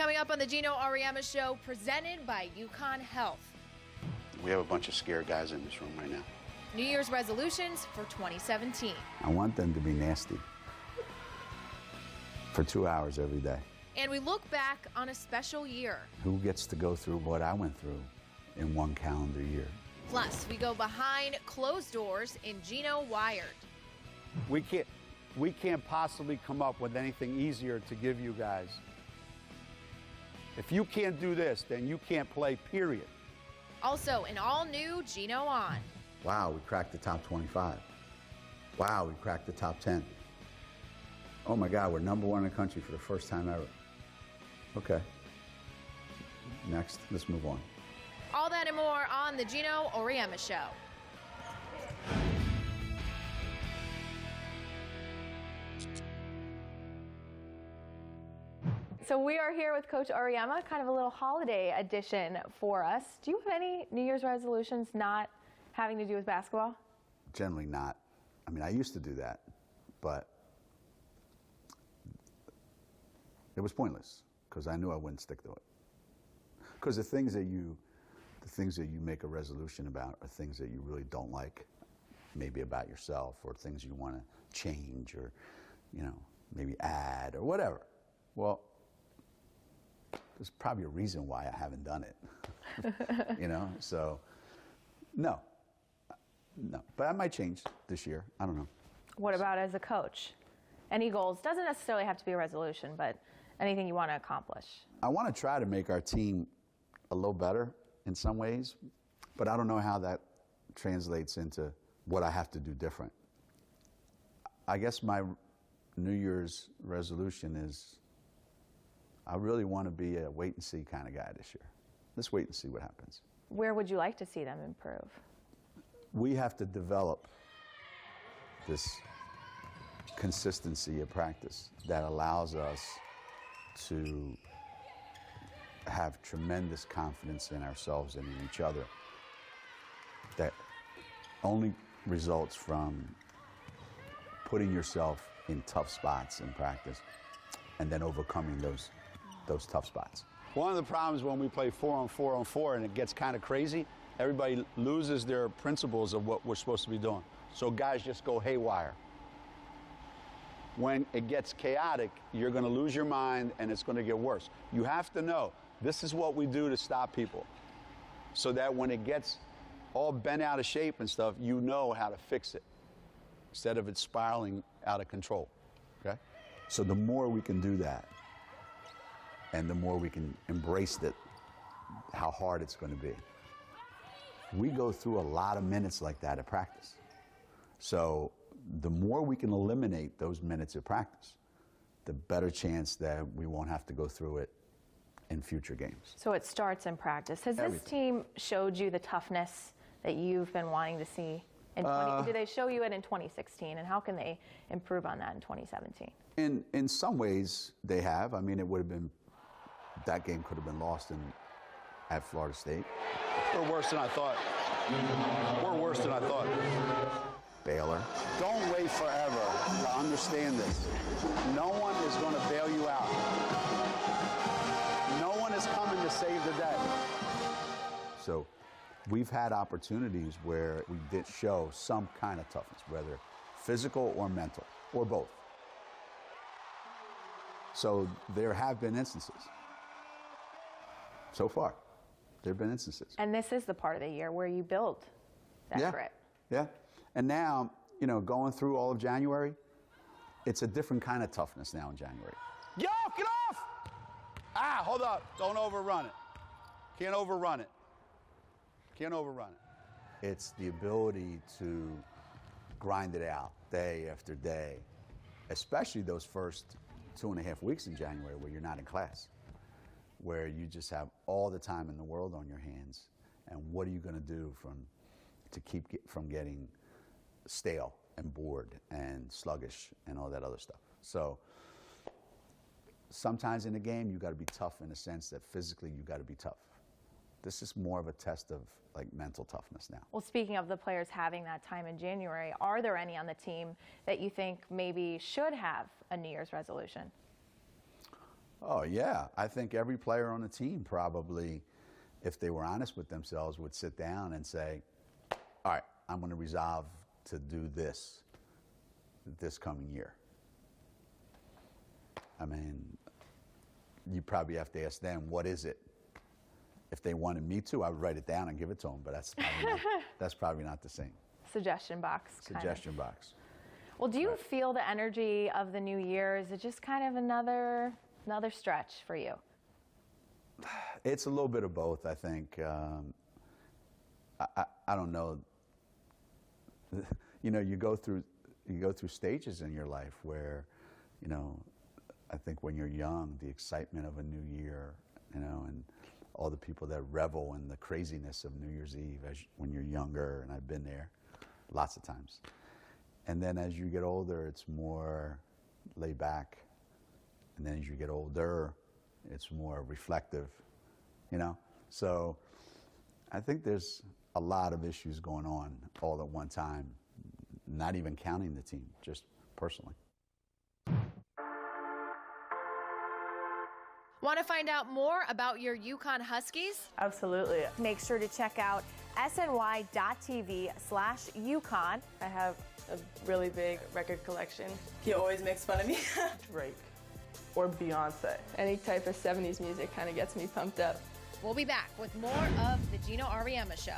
Coming up on the Geno Auriemma Show, presented by UCONN Health. We have a bunch of scared guys in this room right now. New Year's resolutions for 2017. I want them to be nasty for 2 hours every day. And we look back on a special year. Who gets to go through what I went through in one calendar year? Plus, we go behind closed doors in Geno Wired. We can't possibly come up with anything easier to give you guys. If you can't do this, then you can't play, period. Also, an all-new Geno On. Wow, we cracked the top 25. Wow, we cracked the top 10. Oh my God, we're #1 in the country for the first time ever. Okay. Next, let's move on. All that and more on the Geno Auriemma Show. So we are here with Coach Auriemma, kind of a little holiday edition for us. Do you have any New Year's resolutions not having to do with basketball? Generally not. I mean, I used to do that, but it was pointless because I knew I wouldn't stick to it. Because the things that you make a resolution about are things that you really don't like, maybe about yourself, or things you want to change, or maybe add, or whatever. Well, there's probably a reason why I haven't done it. So no. But I might change this year. I don't know. What about as a coach? Any goals? Doesn't necessarily have to be a resolution, but anything you want to accomplish? I want to try to make our team a little better in some ways, but I don't know how that translates into what I have to do different. I guess my New Year's resolution is I really want to be a wait-and-see kind of guy this year. Let's wait and see what happens. Where would you like to see them improve? We have to develop this consistency of practice that allows us to have tremendous confidence in ourselves and in each other. That only results from putting yourself in tough spots in practice and then overcoming those tough spots. One of the problems when we play 4-on-4-on-4 and it gets kind of crazy, everybody loses their principles of what we're supposed to be doing. So guys just go haywire. When it gets chaotic, you're going to lose your mind and it's going to get worse. You have to know this is what we do to stop people, so that when it gets all bent out of shape and stuff, you know how to fix it instead of it spiraling out of control. Okay? So the more we can do that, and the more we can embrace it, how hard it's going to be. We go through a lot of minutes like that at practice. So the more we can eliminate those minutes of practice, the better chance that we won't have to go through it in future games. So it starts in practice. Has this team showed you the toughness that you've been wanting to see? Did they show you it in 2016, and how can they improve on that in 2017? In some ways, they have. I mean, it would have been, that game could have been lost at Florida State. We're worse than I thought. We're worse than I thought. Baylor. Don't wait forever to understand this. No one is going to bail you out. No one is coming to save the day. So we've had opportunities where we did show some kind of toughness, whether physical or mental, or both. So there have been instances. So far, there have been instances. And this is the part of the year where you build that grit. Yeah. And now, going through all of January, it's a different kind of toughness now in January. Yo, get off! Ah, hold up. Don't overrun it. Can't overrun it. Can't overrun it. It's the ability to grind it out day after day, especially those first 2.5 weeks in January where you're not in class, where you just have all the time in the world on your hands. And what are you going to do to keep from getting stale and bored and sluggish and all that other stuff? So sometimes in a game, you got to be tough in the sense that physically you got to be tough. This is more of a test of mental toughness now. Well, speaking of the players having that time in January, are there any on the team that you think maybe should have a New Year's resolution? Oh, yeah. I think every player on the team probably, if they were honest with themselves, would sit down and say, all right, I'm going to resolve to do this coming year. I mean, you probably have to ask them, what is it? If they wanted me to, I would write it down and give it to them, but that's probably not the same. Suggestion box. Suggestion box. Well, do you feel the energy of the new year? Is it just kind of another stretch for you? It's a little bit of both, I think. I don't know. You know, you go through stages in your life where, you know, I think when you're young, the excitement of a new year, you know, and all the people that revel in the craziness of New Year's Eve when you're younger, and I've been there lots of times. And then as you get older, it's more laid back. And then as you get older, it's more reflective, you know? So I think there's a lot of issues going on all at one time, not even counting the team, just personally. Want to find out more about your UConn Huskies? Absolutely. Make sure to check out sny.tv/UConn. I have a really big record collection. He always makes fun of me. Drake or Beyonce. Any type of 70s music kind of gets me pumped up. We'll be back with more of the Geno Auriemma Show.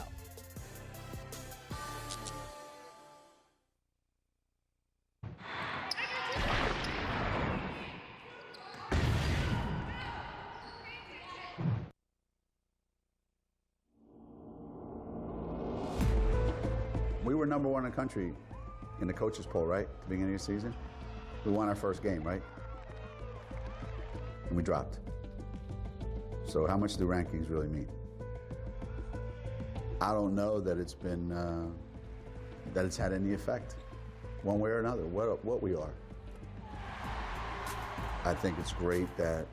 We were number one in the country in the coaches poll, right? At the beginning of the season. We won our first game, right? And we dropped. So how much do rankings really mean? I don't know that it's been, that it's had any effect, one way or another, what we are. I think it's great that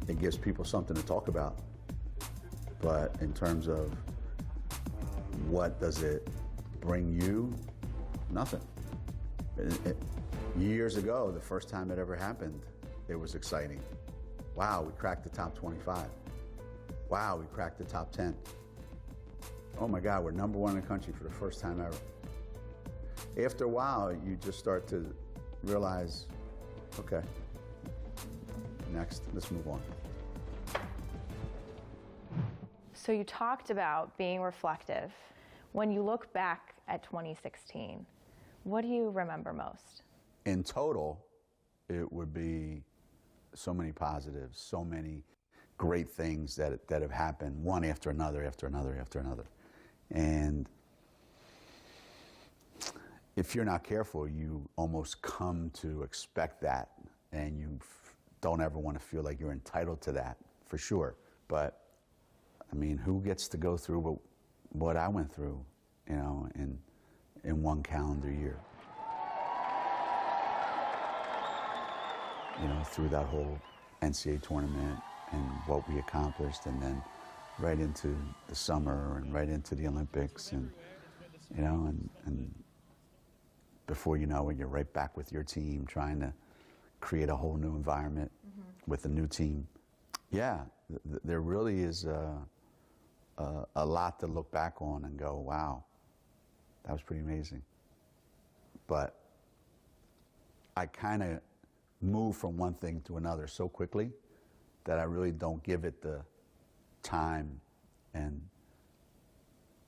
it gives people something to talk about. But in terms of what does it bring you? Nothing. Years ago, the first time it ever happened, it was exciting. Wow, we cracked the top 25. Wow, we cracked the top 10. Oh my God, we're number one in the country for the first time ever. After a while, you just start to realize, okay, next, let's move on. So you talked about being reflective. When you look back at 2016, what do you remember most? In total, it would be so many positives, so many great things that have happened, one after another, after another, after another. And if you're not careful, you almost come to expect that, and you don't ever want to feel like you're entitled to that, for sure. But I mean, who gets to go through what I went through, you know, in one calendar year? You know, through that whole NCAA tournament and what we accomplished, and then right into the summer and right into the Olympics, and you know, and before you know it, you're right back with your team trying to create a whole new environment with a new team. Yeah, there really is a lot to look back on and go, wow, that was pretty amazing. But I kind of move from one thing to another so quickly that I really don't give it the time and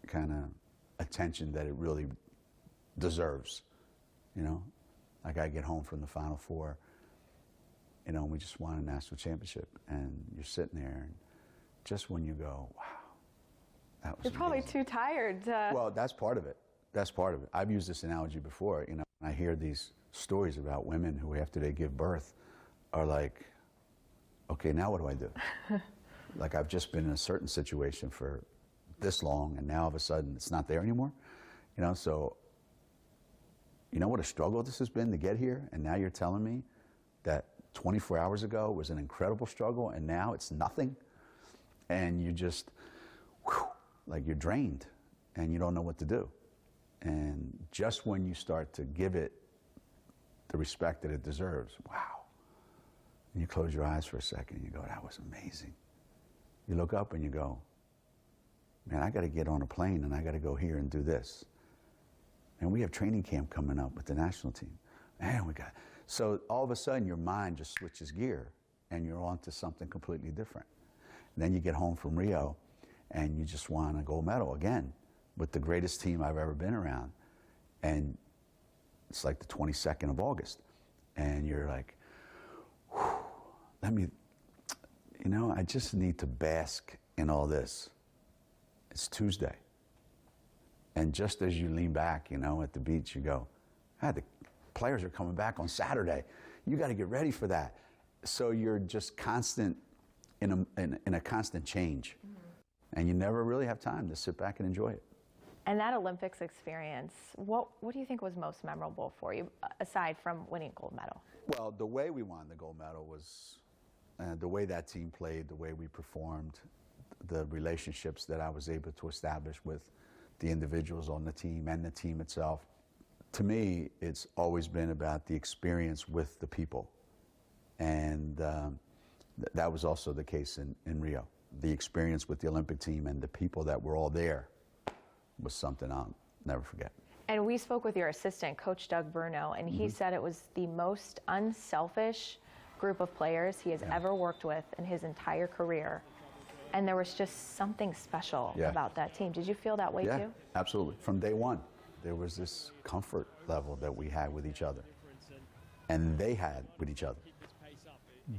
kind of attention that it really deserves. You know, like I get home from the Final Four, you know, and we just won a national championship, and you're sitting there, and just when you go, wow, that was You're probably amazing. too tired to... Well, that's part of it. That's part of it. I've used this analogy before. You know, I hear these stories about women who, after they give birth, are like, okay, now what do I do? Like, I've just been in a certain situation for this long, and now all of a sudden it's not there anymore. You know, so, you know what a struggle this has been to get here, and now you're telling me that 24 hours ago was an incredible struggle, and now it's nothing, and you just, whew, like you're drained, and you don't know what to do. And just when you start to give it the respect that it deserves, wow, And you close your eyes for a second and you go, that was amazing. You look up and you go, man, I got to get on a plane and I got to go here and do this. And we have training camp coming up with the national team. Man, so all of a sudden your mind just switches gear and you're on to something completely different. And then you get home from Rio and you just want a gold medal again with the greatest team I've ever been around. And it's like the 22nd of August. And you're like, I just need to bask in all this. It's Tuesday. And just as you lean back, at the beach, you go, the players are coming back on Saturday. You got to get ready for that. So you're just constant, in a constant change. Mm-hmm. And you never really have time to sit back and enjoy it. And that Olympics experience, what do you think was most memorable for you, aside from winning a gold medal? Well, the way we won the gold medal was the way that team played, the way we performed, the relationships that I was able to establish with the individuals on the team and the team itself. To me, it's always been about the experience with the people. And that was also the case in Rio. The experience with the Olympic team and the people that were all there was something I'll never forget. And we spoke with your assistant, Coach Doug Bruno, and he said it was the most unselfish group of players he has ever worked with in his entire career. And there was just something special about that team. Did you feel that way too? Yeah, absolutely. From day one, there was this comfort level that we had with each other. And they had with each other.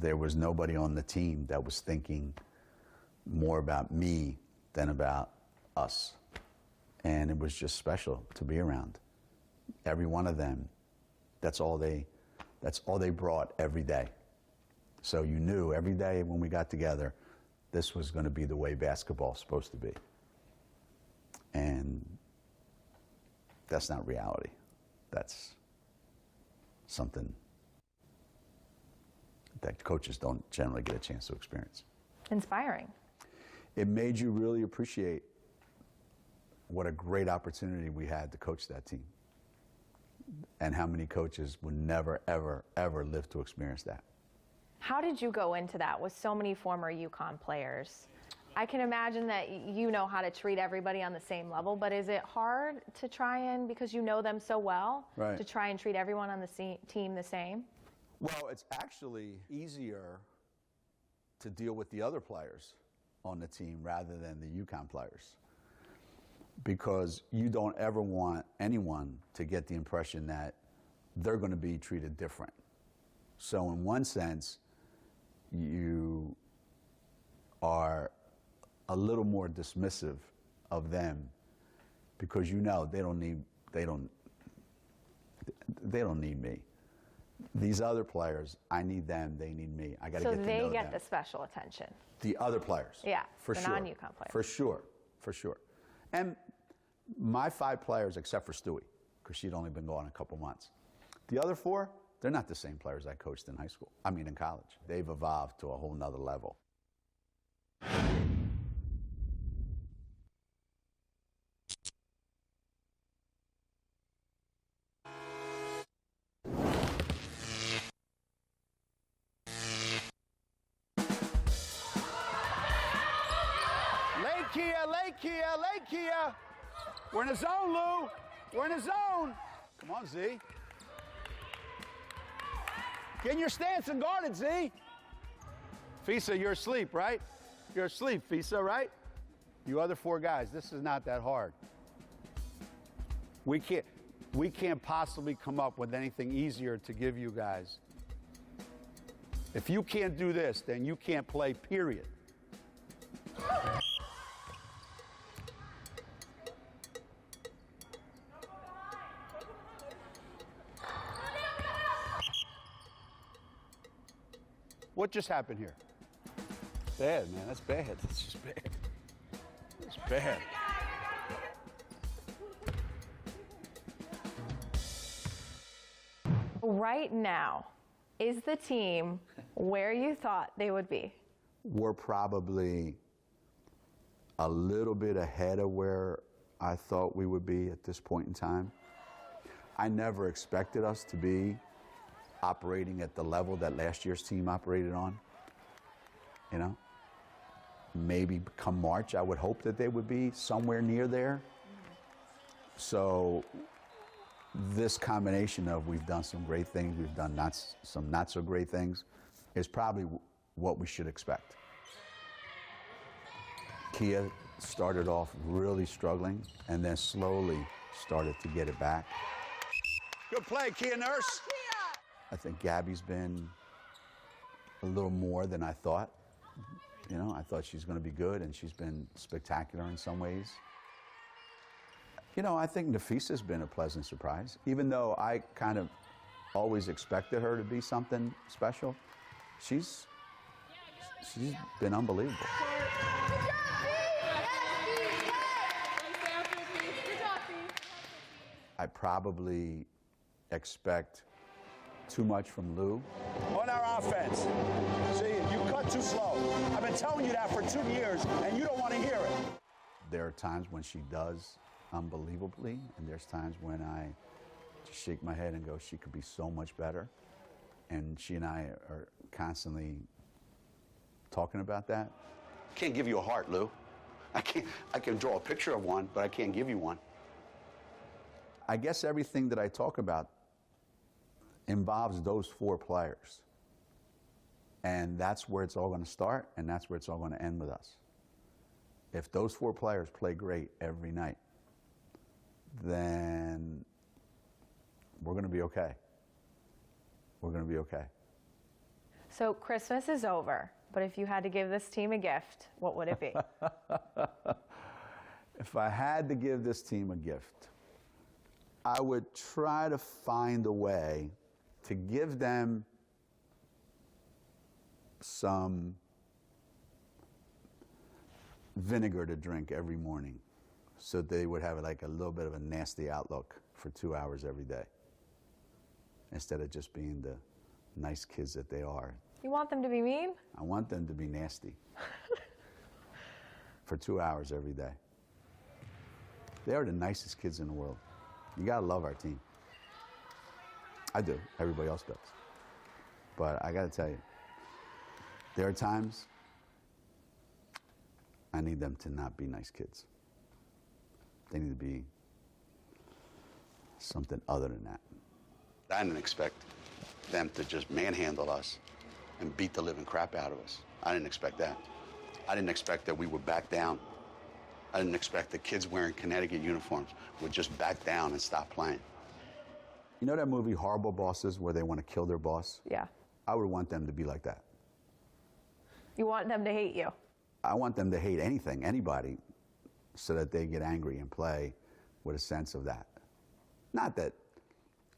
There was nobody on the team that was thinking more about me than about us. And it was just special to be around. Every one of them, that's all they brought every day. So you knew every day when we got together, this was going to be the way basketball's supposed to be. And that's not reality. That's something that coaches don't generally get a chance to experience. Inspiring. It made you really appreciate what a great opportunity we had to coach that team. And how many coaches would never, ever, ever live to experience that. How did you go into that with so many former UConn players? I can imagine that you know how to treat everybody on the same level, but is it hard to try and, because you know them so well, to try and treat everyone on the team the same? Well, it's actually easier to deal with the other players on the team rather than the UConn players, because you don't ever want anyone to get the impression that they're going to be treated different. So in one sense, you are a little more dismissive of them because you know they don't need me. These other players, I need them, they need me. I got to get to know them. So they get the special attention. The other players. Yeah, for the sure. non-UConn players. For sure, for sure. And my 5 players, except for Stewie, because she'd only been gone a couple months. The other 4, they're not the same players I coached in in college. They've evolved to a whole nother level. Late Kia. We're in the zone, Lou. We're in the zone. Come on, Z. Get in your stance and guard it, Z. Fisa, you're asleep, right? You're asleep, Fisa, right? You other 4 guys, this is not that hard. We can't possibly come up with anything easier to give you guys. If you can't do this, then you can't play, period. What just happened here? Bad, man. That's bad. That's just bad. It's bad. Right now, is the team where you thought they would be? We're probably a little bit ahead of where I thought we would be at this point in time. I never expected us to be operating at the level that last year's team operated on. You know? Maybe come March, I would hope that they would be somewhere near there. So this combination of we've done some great things, we've done some not so great things, is probably what we should expect. Kia started off really struggling and then slowly started to get it back. Good play, Kia Nurse. I think Gabby's been a little more than I thought. You know, I thought she's going to be good, and she's been spectacular in some ways. You know, I think Nafisa's been a pleasant surprise. Even though I kind of always expected her to be something special, she's been unbelievable. I probably expect too much from Lou. On our offense. See, you cut too slow. I've been telling you that for 2 years, and you don't want to hear it. There are times when she does unbelievably, and there's times when I just shake my head and go, she could be so much better. And she and I are constantly talking about that. Can't give you a heart, Lou. I can draw a picture of one, but I can't give you one. I guess everything that I talk about involves those 4 players. And that's where it's all going to start, and that's where it's all going to end with us. If those 4 players play great every night, then we're going to be okay. We're going to be okay. So Christmas is over, but if you had to give this team a gift, what would it be? If I had to give this team a gift, I would try to find a way to give them some vinegar to drink every morning so they would have like a little bit of a nasty outlook for 2 hours every day instead of just being the nice kids that they are. You want them to be mean? I want them to be nasty for 2 hours every day. They are the nicest kids in the world. You gotta love our team. I do. Everybody else does. But I gotta tell you, there are times I need them to not be nice kids. They need to be something other than that. I didn't expect them to just manhandle us and beat the living crap out of us. I didn't expect that. I didn't expect that we would back down. I didn't expect the kids wearing Connecticut uniforms would just back down and stop playing. You know that movie Horrible Bosses where they want to kill their boss? Yeah. I would want them to be like that. You want them to hate you? I want them to hate anything, anybody, so that they get angry and play with a sense of that. Not that,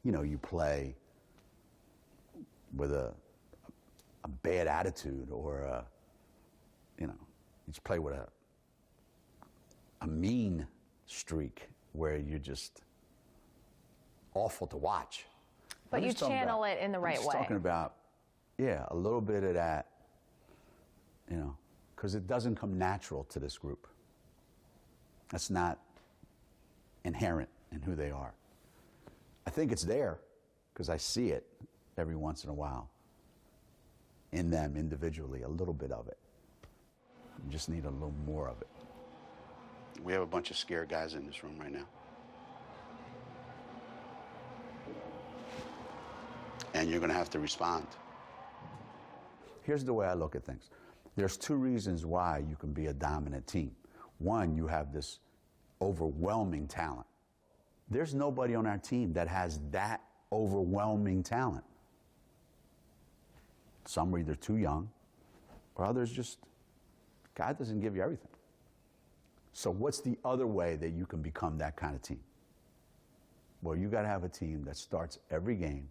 you know, you play with a bad attitude or you know, you just play with a mean streak where you're just awful to watch. But you channel it in the right way. I'm just talking about, yeah, a little bit of that, you know, because it doesn't come natural to this group. That's not inherent in who they are. I think it's there because I see it every once in a while in them individually, a little bit of it. You just need a little more of it. We have a bunch of scared guys in this room right now. And you're going to have to respond. Here's the way I look at things. There's 2 reasons why you can be a dominant team. One, you have this overwhelming talent. There's nobody on our team that has that overwhelming talent. Some are either too young, or others just, God doesn't give you everything. So what's the other way that you can become that kind of team? Well, you got to have a team that starts every game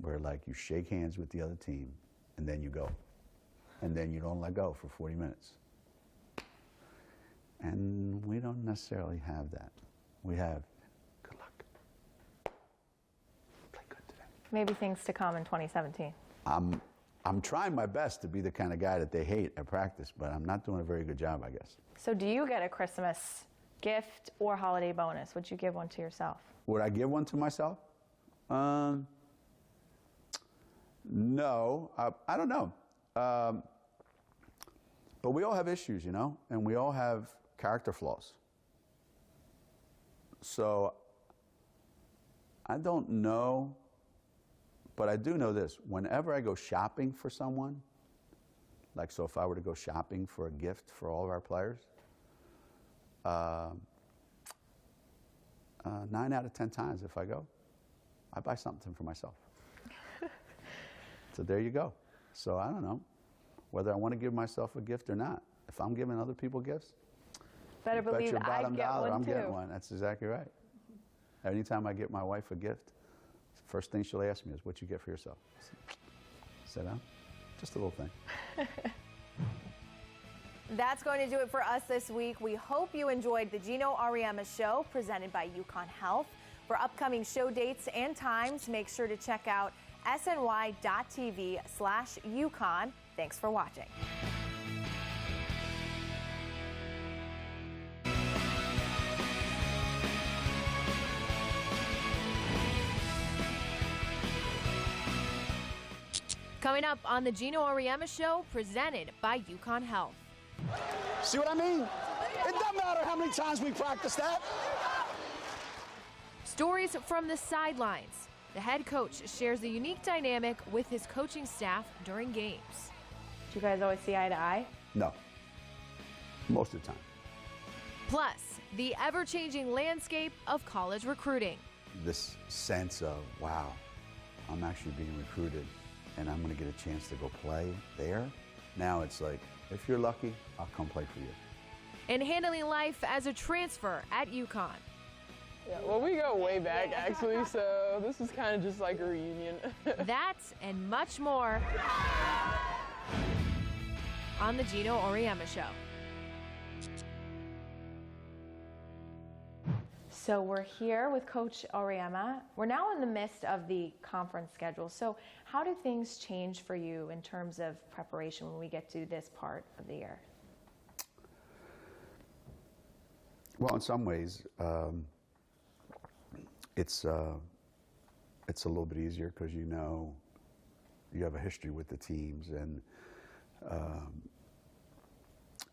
where, like, you shake hands with the other team, and then you go. And then you don't let go for 40 minutes. And we don't necessarily have that. We have, good luck. Play good today. Maybe things to come in 2017. I'm trying my best to be the kind of guy that they hate at practice, but I'm not doing a very good job, I guess. So do you get a Christmas gift or holiday bonus? Would you give one to yourself? Would I give one to myself? No, I don't know. But we all have issues, you know, and we all have character flaws. So I don't know, but I do know this. Whenever I go shopping for someone, like so if I were to go shopping for a gift for all of our players, 9 out of 10 times if I go, I buy something for myself. So there you go. So I don't know whether I want to give myself a gift or not. If I'm giving other people gifts, Better bet believe your I bottom get dollar one I'm too. getting one. That's exactly right. Anytime I get my wife a gift, first thing she'll ask me is, "What you get for yourself?" Sit down. Just a little thing. That's going to do it for us this week. We hope you enjoyed the Geno Auriemma Show presented by UConn Health. For upcoming show dates and times, make sure to check out sny.tv/UConn. Thanks for watching. Coming up on the Geno Auriemma Show, presented by UConn Health. See what I mean? It doesn't matter how many times we practice that. Stories from the sidelines. The head coach shares a unique dynamic with his coaching staff during games. Do you guys always see eye to eye? No. Most of the time. Plus, the ever-changing landscape of college recruiting. This sense of, wow, I'm actually being recruited and I'm going to get a chance to go play there. Now it's like, if you're lucky, I'll come play for you. And handling life as a transfer at UConn. Yeah, well, we go way back, actually, so this is kind of just like a reunion. That and much more on the Geno Auriemma Show. So we're here with Coach Auriemma. We're now in the midst of the conference schedule. So how do things change for you in terms of preparation when we get to this part of the year? Well, in some ways, it's a little bit easier because you know you have a history with the teams and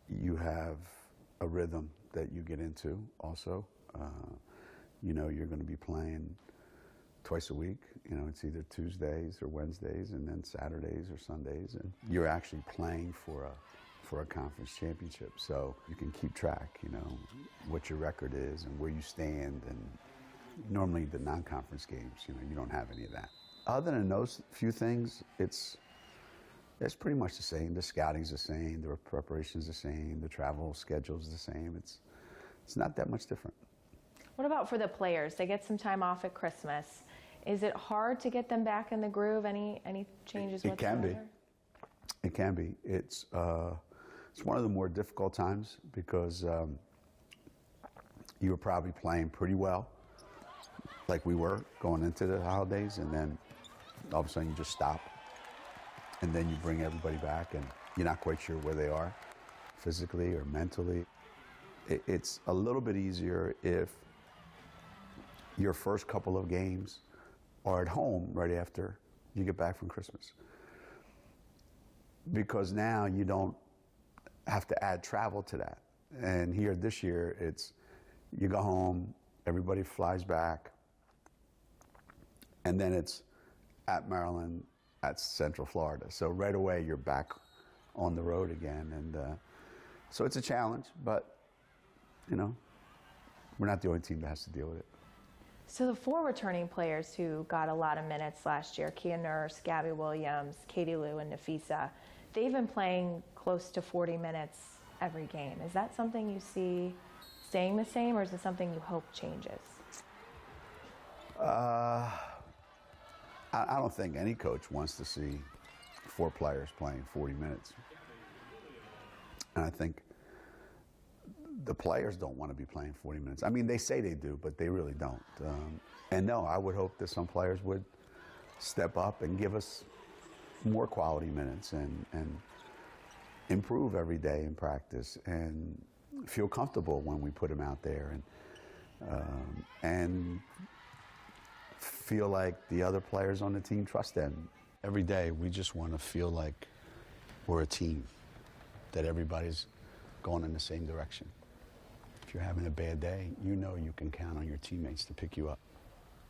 you have a rhythm that you get into also. You know you're going to be playing twice a week. You know, it's either Tuesdays or Wednesdays and then Saturdays or Sundays. And you're actually playing for a conference championship. So you can keep track, you know, what your record is and where you stand. And normally the non-conference games, you know, you don't have any of that. Other than those few things, it's pretty much the same. The scouting's the same, the preparation's the same, the travel schedule's the same. It's not that much different. What about for the players? They get some time off at Christmas. Is it hard to get them back in the groove? Any changes It can whatsoever? be. It can be. It's one of the more difficult times because you were probably playing pretty well, like we were going into the holidays, and then all of a sudden you just stop, and then you bring everybody back, and you're not quite sure where they are physically or mentally. It's a little bit easier if your first couple of games are at home right after you get back from Christmas. Because now you don't have to add travel to that. And here this year, it's you go home, everybody flies back, and then it's at Maryland, at Central Florida. So right away, you're back on the road again. And so it's a challenge, but, you know, we're not the only team that has to deal with it. So the 4 returning players who got a lot of minutes last year, Kia Nurse, Gabby Williams, Katie Lou, and Nafisa, they've been playing close to 40 minutes every game. Is that something you see staying the same, or is it something you hope changes? I don't think any coach wants to see 4 players playing 40 minutes. And I think the players don't want to be playing 40 minutes. I mean, they say they do, but they really don't. And no, I would hope that some players would step up and give us more quality minutes and improve every day in practice and feel comfortable when we put them out there and feel like the other players on the team trust them. every day we just want to feel like we're a team, that everybody's going in the same direction. If you're having a bad day, you know you can count on your teammates to pick you up.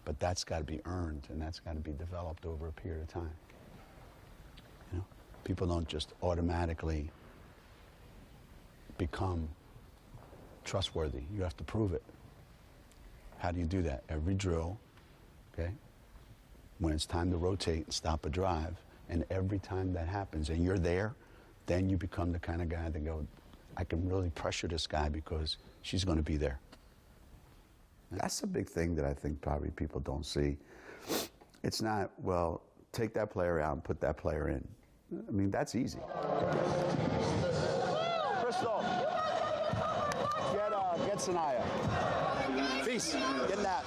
But that's got to be earned, and that's got to be developed over a period of time. You know, people don't just automatically become trustworthy. You have to prove it. How do you do that? Every drill, okay? When it's time to rotate and stop a drive, and every time that happens and you're there, then you become the kind of guy that go, I can really pressure this guy because she's going to be there. That's a big thing that I think probably people don't see. It's not, well, take that player out and put that player in. I mean, that's easy. Crystal, get Sanaya. Feast, get that.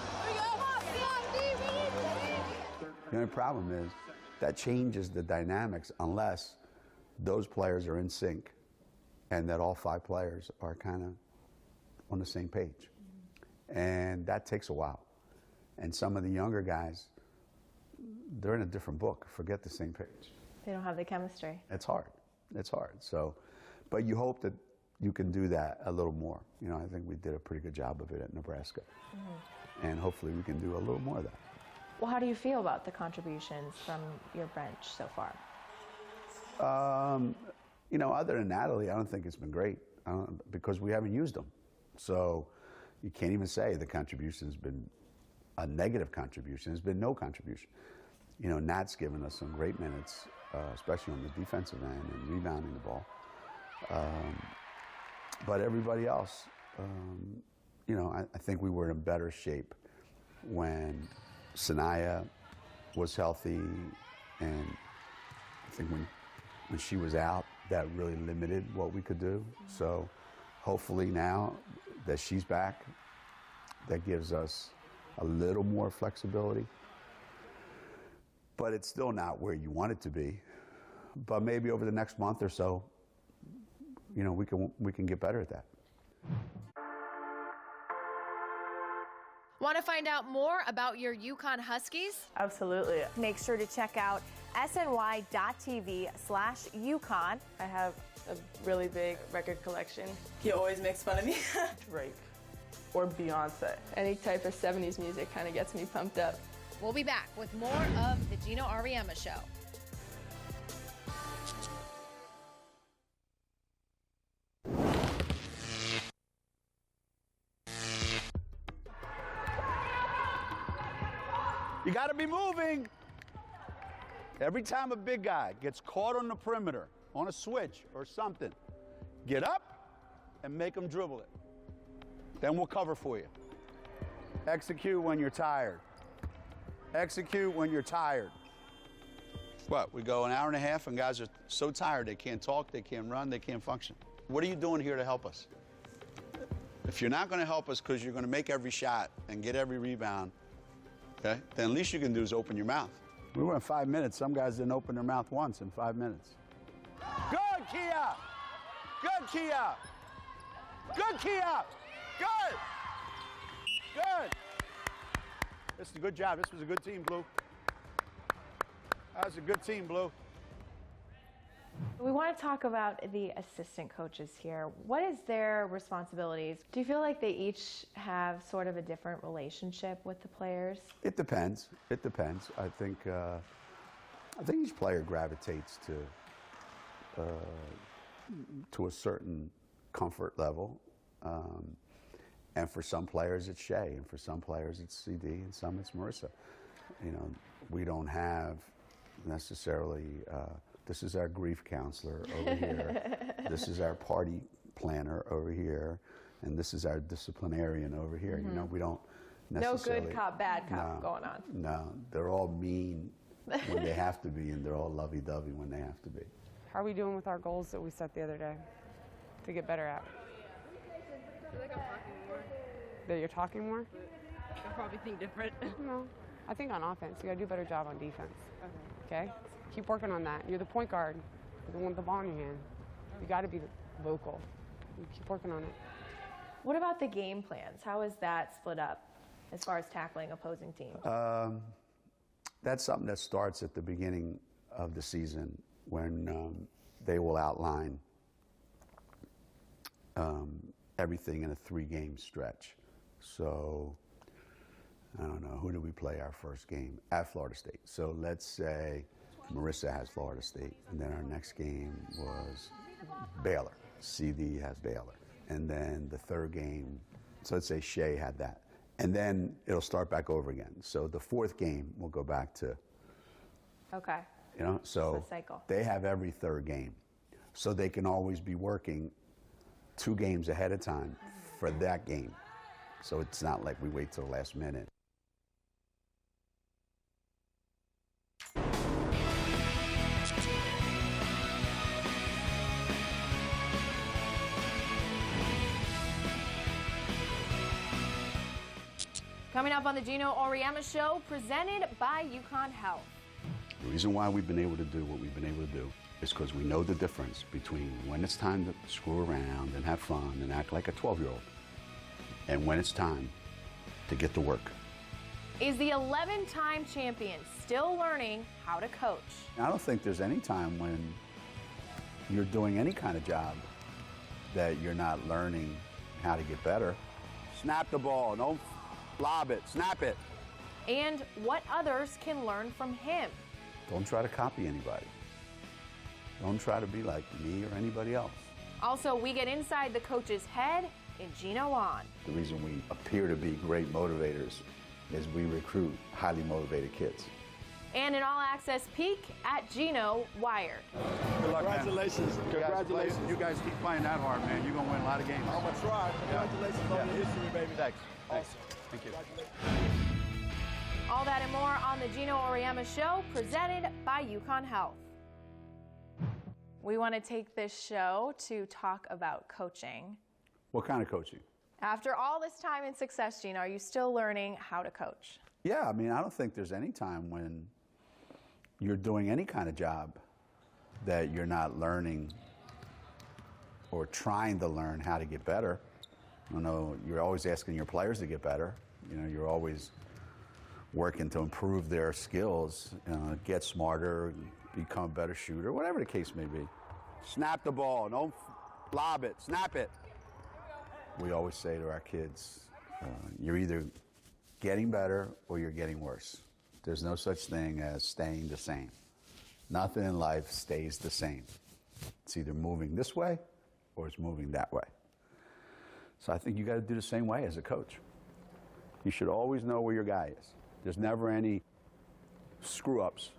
The only problem is that changes the dynamics unless those players are in sync and that all 5 players are kind of on the same page. And that takes a while. And some of the younger guys, they're in a different book. Forget the same page. They don't have the chemistry. It's hard. It's hard. So, but you hope that you can do that a little more. You know, I think we did a pretty good job of it at Nebraska. Mm-hmm. And hopefully we can do a little more of that. Well, how do you feel about the contributions from your bench so far? You know, other than Natalie, I don't think it's been great because we haven't used them. So you can't even say the contribution's been a negative contribution. There's been no contribution. You know, Nat's given us some great minutes, especially on the defensive end and rebounding the ball. But everybody else, you know, I think we were in better shape when Sanaya was healthy, and I think when she was out, that really limited what we could do. So hopefully now that she's back, that gives us a little more flexibility. But it's still not where you want it to be. But maybe over the next month or so, you know, we can get better at that. Want to find out more about your UConn Huskies? Absolutely. Make sure to check out sny.tv/UConn. I have a really big record collection. He always makes fun of me. Drake or Beyonce. Any type of 70s music kind of gets me pumped up. We'll be back with more of the Geno Auriemma Show. You got to be moving. Every time a big guy gets caught on the perimeter, on a switch or something, get up and make him dribble it. Then we'll cover for you. Execute when you're tired. Execute when you're tired. What, we go an hour and a half and guys are so tired they can't talk, they can't run, they can't function. What are you doing here to help us? If you're not going to help us because you're going to make every shot and get every rebound, okay, then at least you can do is open your mouth. We went 5 minutes. Some guys didn't open their mouth once in 5 minutes. Good, Kia! Good, Kia! Good, Kia! Good! Good! This is a good job. This was a good team, Blue. That was a good team, Blue. We want to talk about the assistant coaches here. What is their responsibilities? Do you feel like they each have sort of a different relationship with the players? It depends. It depends. I think each player gravitates to a certain comfort level. And for some players it's Shay, and for some players it's CD, and some it's Marissa. You know, we don't have necessarily, this is our grief counselor over here, this is our party planner over here, and this is our disciplinarian over here. You know, we don't necessarily. No good cop, bad cop going on. No, they're all mean when they have to be, and they're all lovey-dovey when they have to be. How are we doing with our goals that we set the other day to get better at? I feel like I'm talking more. That you're talking more? I probably think different. No. I think on offense, you gotta do a better job on defense. Okay? Keep working on that. You're the point guard. You're the one with the ball in your hand. You gotta be vocal. You keep working on it. What about the game plans? How is that split up as far as tackling opposing teams? That's something that starts at the beginning of the season when they will outline everything in a 3-game stretch. So, I don't know, who did we play our first game? At Florida State. So let's say Marissa has Florida State, and then our next game was Baylor. CD has Baylor. And then the third game, so let's say Shea had that. And then it'll start back over again. So the fourth game will go back to, Okay. you know, so It's a cycle. they have every third game. So they can always be working 2 games ahead of time for that game. So it's not like we wait till the last minute. Coming up on the Geno Auriemma Show, presented by UCONN Health. The reason why we've been able to do what we've been able to do is because we know the difference between when it's time to screw around and have fun and act like a 12-year-old and when it's time to get to work. Is the 11-time champion still learning how to coach? I don't think there's any time when you're doing any kind of job that you're not learning how to get better. Snap the ball. Don't lob it. Snap it. And what others can learn from him. Don't try to copy anybody. Don't try to be like me or anybody else. Also, we get inside the coach's head in Geno On. The reason we appear to be great motivators is we recruit highly motivated kids. And an all-access peek at Geno Wired. Good luck, Congratulations. man. Congratulations. You guys keep playing that hard, man. You're going to win a lot of games. I'm going to try. Congratulations on the history, baby. Thanks. Thanks. Awesome. Thank you. All that and more on the Geno Auriemma Show, presented by UCONN Health. We want to take this show to talk about coaching. What kind of coaching? After all this time in success, Geno, are you still learning how to coach? Yeah, I mean, I don't think there's any time when you're doing any kind of job that you're not learning or trying to learn how to get better. You know, you're always asking your players to get better. You know, you're always working to improve their skills, get smarter, become a better shooter, whatever the case may be. Snap the ball. Don't lob it. Snap it. We always say to our kids, you're either getting better or you're getting worse. There's no such thing as staying the same. Nothing in life stays the same. It's either moving this way or it's moving that way. So I think you got to do the same way as a coach. You should always know where your guy is. There's never any screw-ups.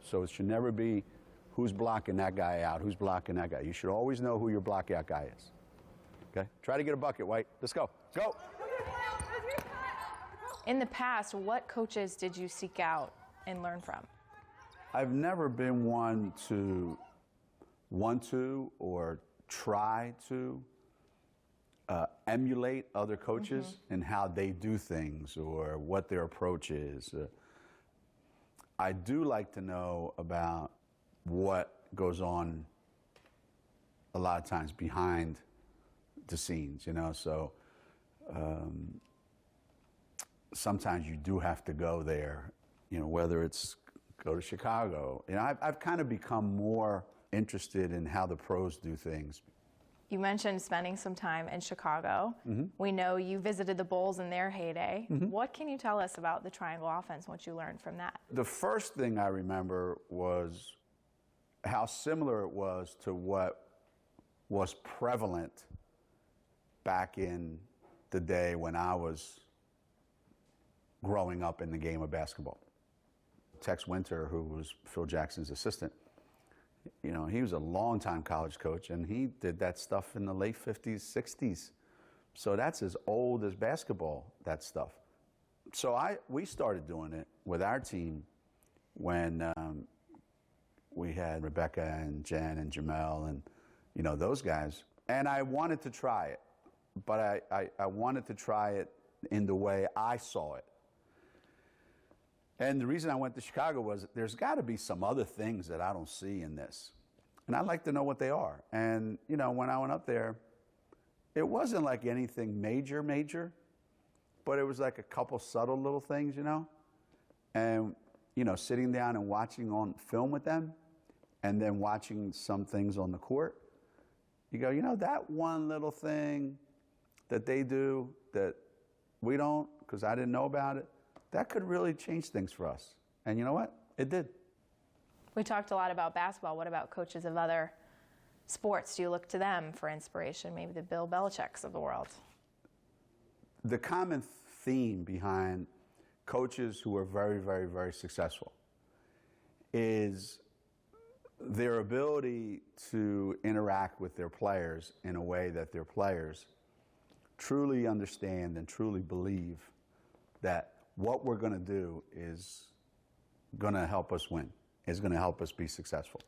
So it should never be who's blocking that guy out, who's blocking that guy. You should always know who your blockout guy is. Okay? Try to get a bucket, White. Let's go. Go. In the past, what coaches did you seek out and learn from? I've never been one to want to or try to emulate other coaches in how they do things or what their approach is. I do like to know about what goes on a lot of times behind the scenes, you know, so sometimes you do have to go there, you know, whether it's go to Chicago. You know, I've kind of become more interested in how the pros do things. You mentioned spending some time in Chicago. We know you visited the Bulls in their heyday. What can you tell us about the triangle offense, what you learned from that? The first thing I remember was how similar it was to what was prevalent back in the day when I was growing up in the game of basketball. Tex Winter, who was Phil Jackson's assistant, you know, he was a long-time college coach, and he did that stuff in the late 50s, 60s. So that's as old as basketball, that stuff. So we started doing it with our team when we had Rebecca and Jen and Jamel and, you know, those guys. And I wanted to try it, but I wanted to try it in the way I saw it. And the reason I went to Chicago was there's got to be some other things that I don't see in this. And I'd like to know what they are. And, you know, when I went up there, it wasn't like anything major, but it was like a couple subtle little things, you know. And you know, sitting down and watching on film with them and then watching some things on the court, you go, you know, that one little thing that they do that we don't, because I didn't know about it, that could really change things for us. And you know what? It did. We talked a lot about basketball. What about coaches of other sports? Do you look to them for inspiration, maybe the Bill Belichicks of the world? The common theme behind coaches who are very, very, very successful is their ability to interact with their players in a way that their players truly understand and truly believe that what we're going to do is going to help us win, is going to help us be successful.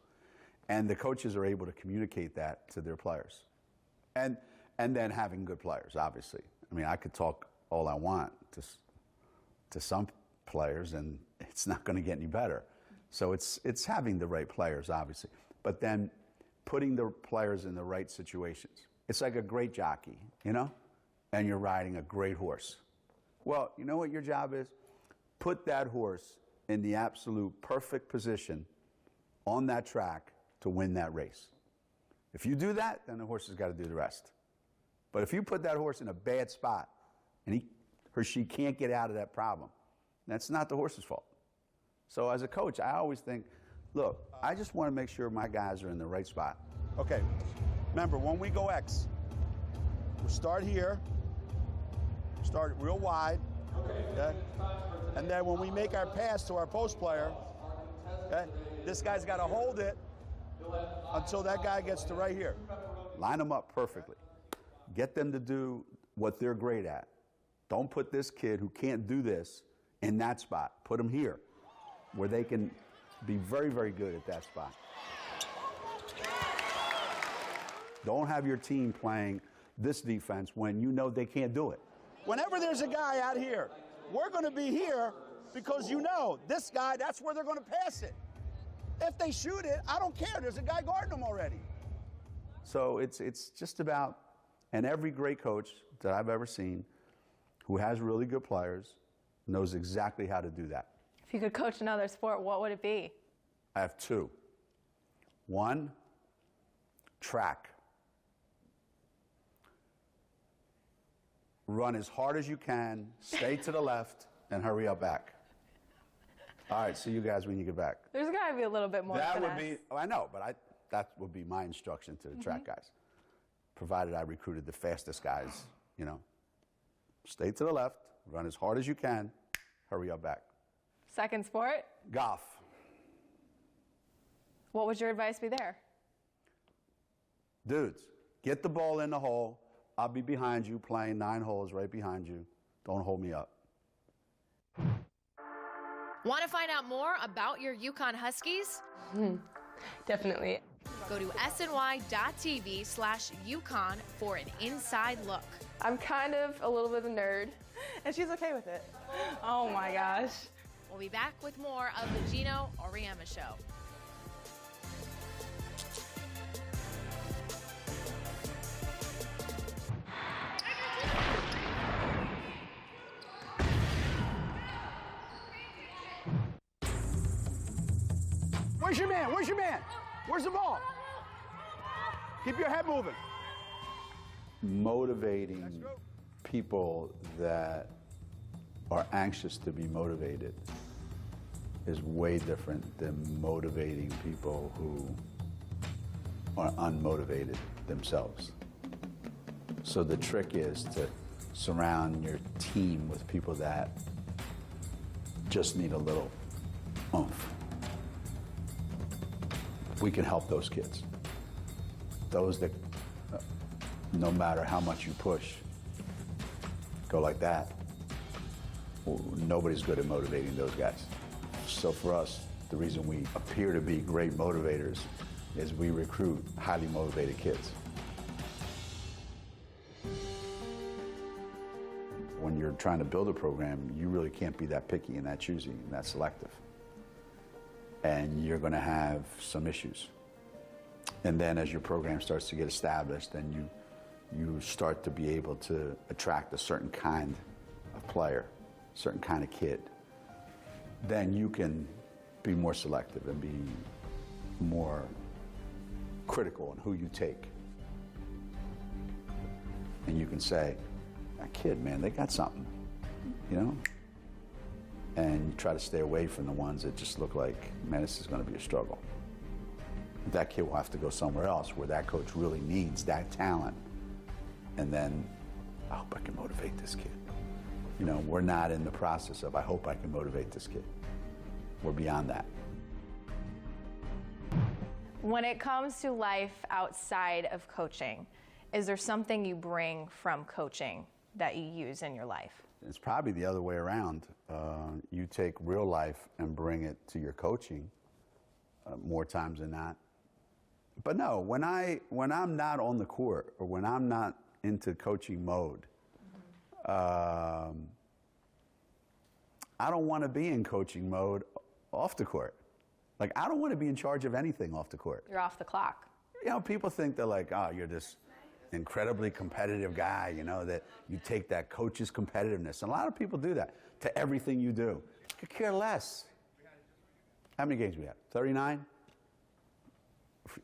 And the coaches are able to communicate that to their players. And then having good players, obviously. I mean, I could talk all I want to some players, and it's not going to get any better. So it's having the right players, obviously. But then putting the players in the right situations. It's like a great jockey, you know? And you're riding a great horse. Well, you know what your job is? Put that horse in the absolute perfect position on that track to win that race. If you do that, then the horse has got to do the rest. But if you put that horse in a bad spot and he or she can't get out of that problem, that's not the horse's fault. So as a coach, I always think, look, I just want to make sure my guys are in the right spot. Okay, remember, when we go X, we'll start here, start real wide, okay? And then when we make our pass to our post player, okay, this guy's got to hold it until that guy gets to right here. Line them up perfectly. Get them to do what they're great at. Don't put this kid who can't do this in that spot. Put them here, where they can be very, very good at that spot. Don't have your team playing this defense when you know they can't do it. Whenever there's a guy out here, we're going to be here because you know this guy, that's where they're going to pass it. If they shoot it, I don't care. There's a guy guarding them already. So it's just about, and every great coach that I've ever seen who has really good players knows exactly how to do that. If you could coach another sport, what would it be? I have two. One, track. Run as hard as you can, stay to the left, and hurry up back. All right, see you guys when you get back. There's got to be a little bit more That finesse. would be, I know, but that would be my instruction to the track guys, provided I recruited the fastest guys, you know. Stay to the left, run as hard as you can, hurry up back. Second sport? Golf. What would your advice be there? Dudes, get the ball in the hole. I'll be behind you playing 9 holes right behind you. Don't hold me up. Want to find out more about your UConn Huskies? Definitely. Go to sny.tv/UConn for an inside look. I'm kind of a little bit of a nerd, and she's okay with it. Oh my gosh. We'll be back with more of the Geno Auriemma Show. Where's your man? Where's your man? Where's the ball? Keep your head moving. Motivating people that are anxious to be motivated is way different than motivating people who are unmotivated themselves. So the trick is to surround your team with people that just need a little oomph. We can help those kids. Those that, no matter how much you push, go like that, nobody's good at motivating those guys. So for us, the reason we appear to be great motivators is we recruit highly motivated kids. When you're trying to build a program, you really can't be that picky and that choosy and that selective. And you're going to have some issues. And then as your program starts to get established, then you start to be able to attract a certain kind of player, certain kind of kid. then you can be more selective and be more critical on who you take. And you can say, that kid, man, they got something, you know? And you try to stay away from the ones that just look like, man, this is going to be a struggle. That kid will have to go somewhere else where that coach really needs that talent. And then, I hope I can motivate this kid. You know, we're not in the process of, I hope I can motivate this kid. We're beyond that. When it comes to life outside of coaching, is there something you bring from coaching that you use in your life? It's probably the other way around. You take real life and bring it to your coaching more times than not. But no, when I'm not on the court or when I'm not into coaching mode, I don't want to be in coaching mode off the court. Like, I don't want to be in charge of anything off the court. You're off the clock. You know, people think they're like, oh, you're this incredibly competitive guy, you know, that you take that coach's competitiveness. And a lot of people do that to everything you do. You could care less. How many games do we have? 39?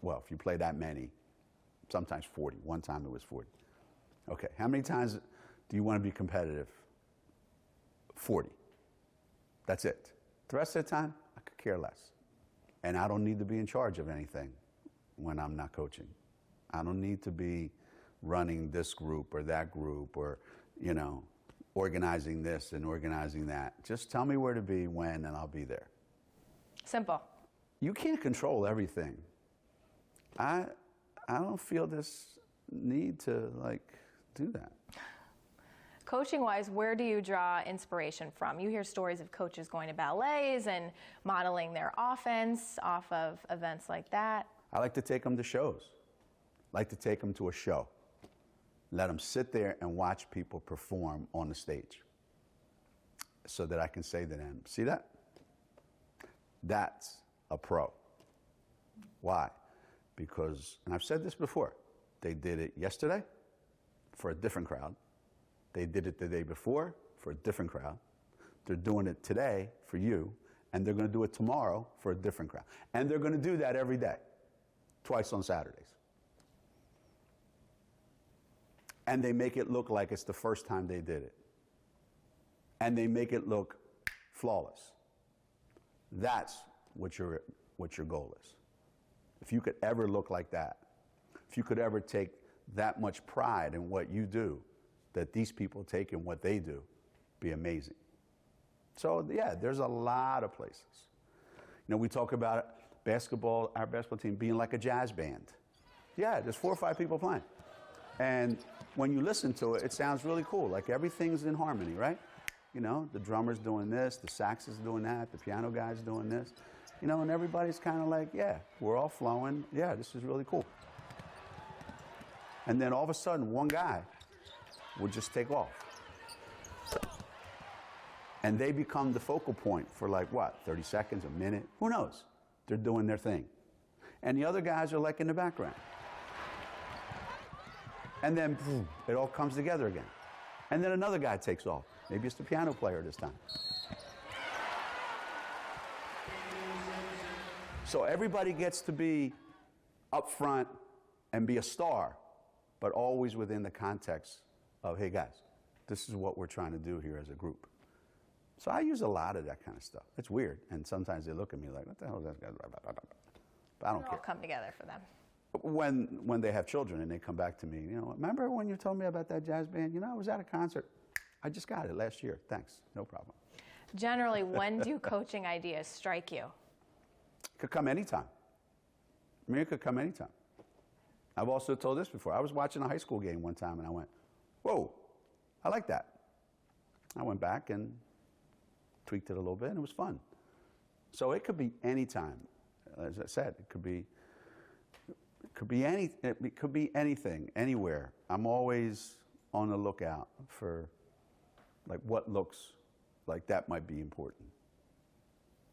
Well, if you play that many, sometimes 40. One time it was 40. Okay, how many times do you want to be competitive? 40. That's it. The rest of the time, I could care less. And I don't need to be in charge of anything when I'm not coaching. I don't need to be running this group or that group or, you know, organizing this and organizing that. Just tell me where to be, when, and I'll be there. Simple. You can't control everything. I don't feel this need to, like, do that. Coaching-wise, where do you draw inspiration from? You hear stories of coaches going to ballets and modeling their offense off of events like that. I like to take them to shows. I like to take them to a show. Let them sit there and watch people perform on the stage so that I can say to them, see that? That's a pro. Why? Because, and I've said this before, they did it yesterday for a different crowd. They did it the day before for a different crowd. They're doing it today for you, and they're going to do it tomorrow for a different crowd. And they're going to do that every day, twice on Saturdays. And they make it look like it's the first time they did it. And they make it look flawless. That's what your goal is. If you could ever look like that, if you could ever take that much pride in what you do, that these people take in what they do, be amazing. So yeah, there's a lot of places. You know, we talk about basketball, our basketball team being like a jazz band. Yeah, there's 4 or 5 people playing. And when you listen to it, it sounds really cool. Like everything's in harmony, right? You know, the drummer's doing this, the sax is doing that, the piano guy's doing this. You know, and everybody's kind of like, yeah, we're all flowing. Yeah, this is really cool. And then all of a sudden, one guy would just take off. And they become the focal point for like what, 30 seconds, a minute? Who knows? They're doing their thing. And the other guys are like in the background. And then boom, it all comes together again. And then another guy takes off. Maybe it's the piano player this time. So everybody gets to be up front and be a star, but always within the context of, hey guys, this is what we're trying to do here as a group. So I use a lot of that kind of stuff. It's weird, and sometimes they look at me like, what the hell is that guy? But I don't care. All come together for them. When they have children and they come back to me, you know, remember when you told me about that jazz band? You know, I was at a concert. I just got it last year. Thanks, no problem. Generally, when do coaching ideas strike you? It could come anytime. I mean, it could come anytime. I've also told this before. I was watching a high school game one time and I went, whoa, I like that. I went back and tweaked it a little bit and it was fun. So it could be anytime. As I said, it could be anything, anywhere. I'm always on the lookout for like what looks like that might be important.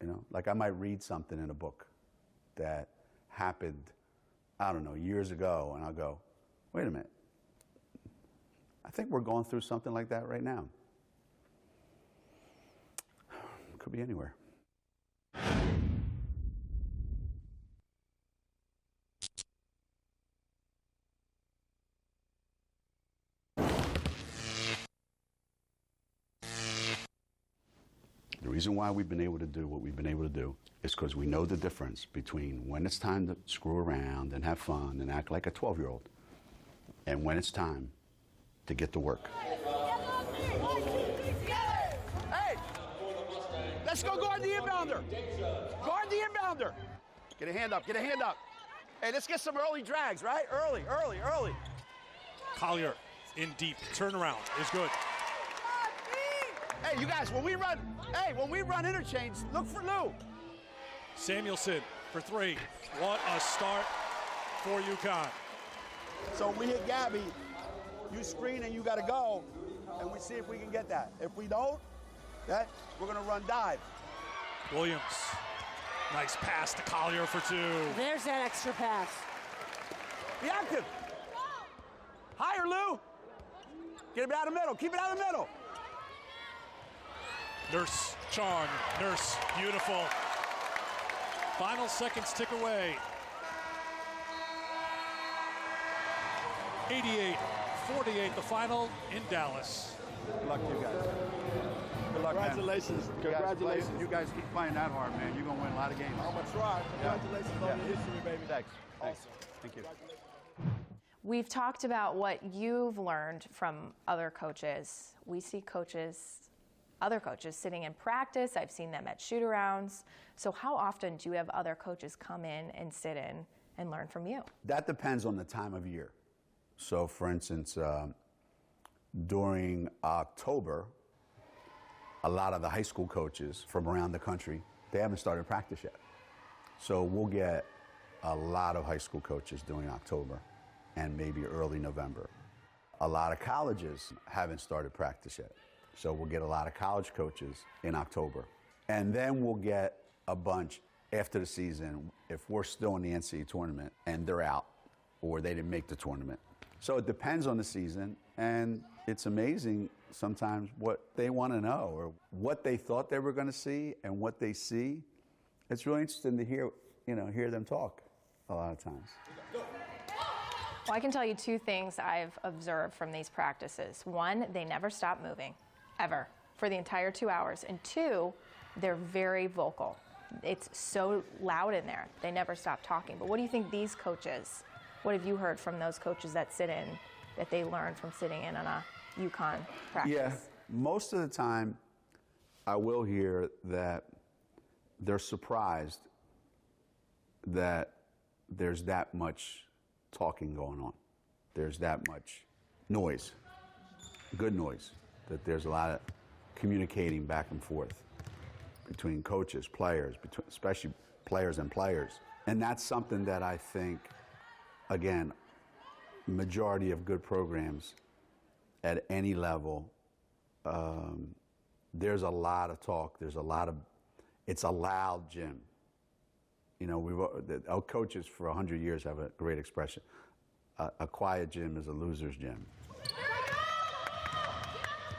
You know, like I might read something in a book that happened, I don't know, years ago, and I'll go, wait a minute. I think we're going through something like that right now. Could be anywhere. reason why we've been able to do what we've been able to do is because we know the difference between when it's time to screw around and have fun and act like a 12-year-old and when it's time to get to work. Hey! Let's go guard the inbounder! Guard the inbounder! Get a hand up, get a hand up. Hey, let's get some early drags, right? Early. Collier in deep, turnaround is good. Hey, you guys, when we run interchange, look for Lou. Samuelson for three. What a start for UConn. So when we hit Gabby, you screen and you got to go, and we see if we can get that. If we don't, we're going to run dive. Williams, nice pass to Collier for two. There's that extra pass. Be active. Higher, Lou. Get it out of the middle. Keep it out of the middle. Nurse, Chong, Nurse, beautiful. Final seconds tick away. 88-48, the final in Dallas. Good luck to you guys. Good luck, Congratulations. man. Congratulations. You guys keep playing that hard, man. You're going to win a lot of games. I'm going to try. Congratulations on your history, baby. Thanks. Awesome. Thank you. We've talked about what you've learned from other coaches. We see other coaches sitting in practice. I've seen them at shoot-arounds. So how often do you have other coaches come in and sit in and learn from you? That depends on the time of year. So, for instance, during October, a lot of the high school coaches from around the country, they haven't started practice yet. So we'll get a lot of high school coaches during October and maybe early November. A lot of colleges haven't started practice yet. So we'll get a lot of college coaches in October. And then we'll get a bunch after the season if we're still in the NCAA tournament and they're out or they didn't make the tournament. So it depends on the season, and it's amazing sometimes what they want to know or what they thought they were going to see and what they see. It's really interesting to hear them talk a lot of times. Well, I can tell you two things I've observed from these practices. One, they never stop moving, ever, for the entire 2 hours. And two, they're very vocal. It's so loud in there. They never stop talking. But what do you think these coaches, what have you heard from those coaches that sit in, that they learned from sitting in on a UConn practice? Yeah, most of the time I will hear that they're surprised that there's that much talking going on. There's that much noise, good noise, that there's a lot of communicating back and forth between coaches, players, especially players and players. And that's something that I think, again, majority of good programs at any level, there's a lot of talk, it's a loud gym. You know, our coaches for 100 years have a great expression. A quiet gym is a loser's gym.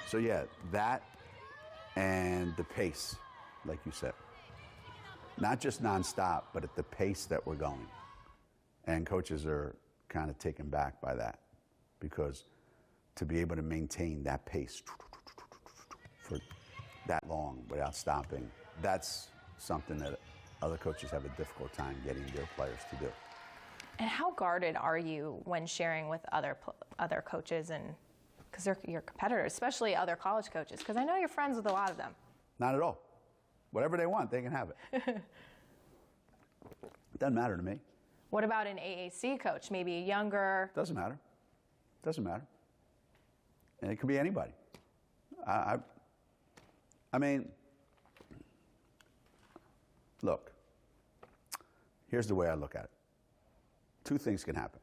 So yeah, that and the pace, like you said. Not just nonstop, but at the pace that we're going. And coaches are kind of taken back by that, because to be able to maintain that pace for that long without stopping, that's something that other coaches have a difficult time getting their players to do. And how guarded are you when sharing with other coaches, and because they're your competitors, especially other college coaches? Because I know you're friends with a lot of them. Not at all. Whatever they want, they can have it. It doesn't matter to me. What about an AAC coach, maybe a younger? Doesn't matter. Doesn't matter. And it could be anybody. I mean, look, here's the way I look at it. Two things can happen.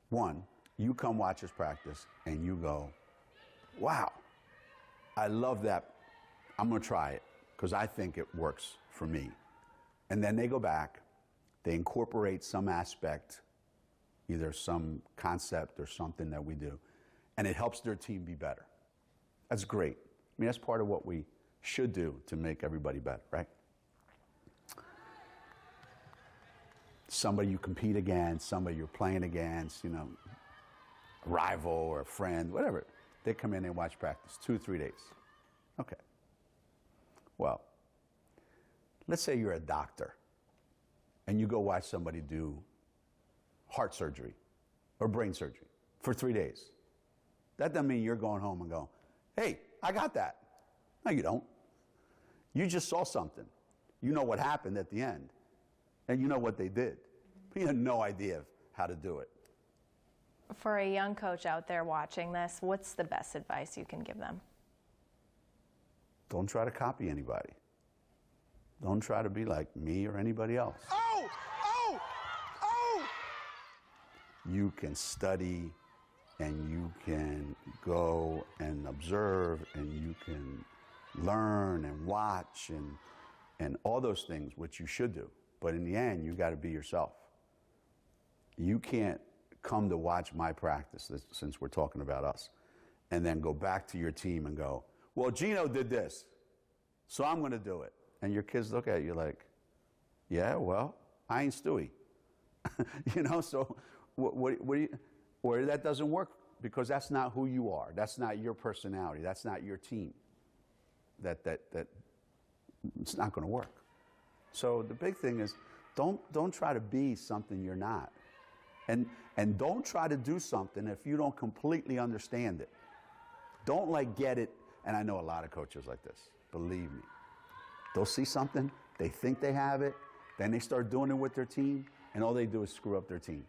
One, you come watch us practice and you go, wow, I love that. I'm going to try it because I think it works for me. And then they go back, they incorporate some aspect, either some concept or something that we do, and it helps their team be better. That's great. I mean, that's part of what we should do to make everybody better, right? Somebody you compete against, somebody you're playing against, you know, a rival or a friend, whatever. They come in and watch practice 2 or 3 days. Okay. Well, let's say you're a doctor and you go watch somebody do heart surgery or brain surgery for 3 days. That doesn't mean you're going home and going, hey, I got that. No, you don't. You just saw something. You know what happened at the end, and you know what they did. But you have no idea how to do it. For a young coach out there watching this, what's the best advice you can give them? Don't try to copy anybody. Don't try to be like me or anybody else. Oh! Oh! Oh! You can study, and you can go and observe, and you can learn and watch and all those things, which you should do. But in the end, you got to be yourself. You can't come to watch my practice, since we're talking about us, and then go back to your team and go, well, Geno did this, so I'm going to do it. And your kids look at you like, yeah, well, I ain't Stewie. You know, so what do you, or that doesn't work because that's not who you are. That's not your personality. That's not your team. That it's not going to work. So the big thing is don't try to be something you're not. And don't try to do something if you don't completely understand it. Don't like get it, and I know a lot of coaches like this, believe me. They'll see something, they think they have it, then they start doing it with their team, and all they do is screw up their team.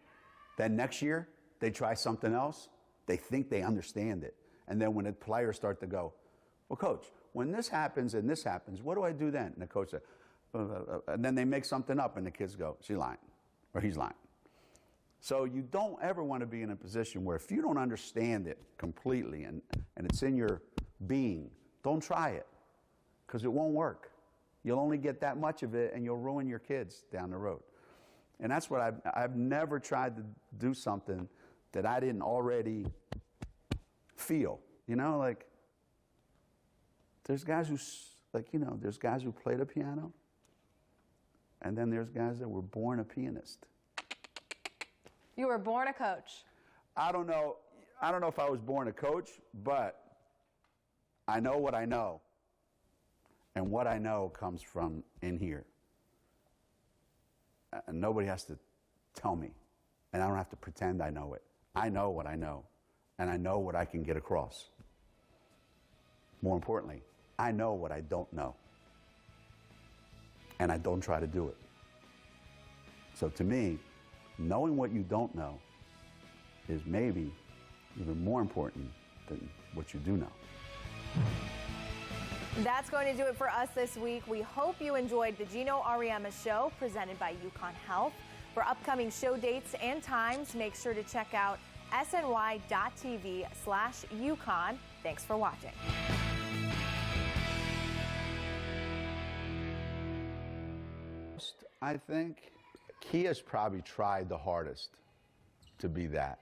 Then next year, they try something else, they think they understand it. And then when the players start to go, well, coach, when this happens and this happens, what do I do then? And the coach said, and then they make something up, and the kids go, she's lying, or he's lying. So you don't ever want to be in a position where if you don't understand it completely and it's in your being, don't try it, because it won't work. You'll only get that much of it, and you'll ruin your kids down the road. And that's what I've never tried to do something that I didn't already feel. You know, like there's guys who, like, you know, there's guys who play the piano, and then there's guys that were born a pianist. You were born a coach. I don't know if I was born a coach, but I know what I know. And what I know comes from in here. And nobody has to tell me. And I don't have to pretend I know it. I know what I know. And I know what I can get across. More importantly, I know what I don't know. And I don't try to do it. So to me, knowing what you don't know is maybe even more important than what you do know. That's going to do it for us this week. We hope you enjoyed the Geno Auriemma Show presented by UCONN Health. For upcoming show dates and times, make sure to check out sny.tv/UConn. Thanks for watching. I think Kia's probably tried the hardest to be that.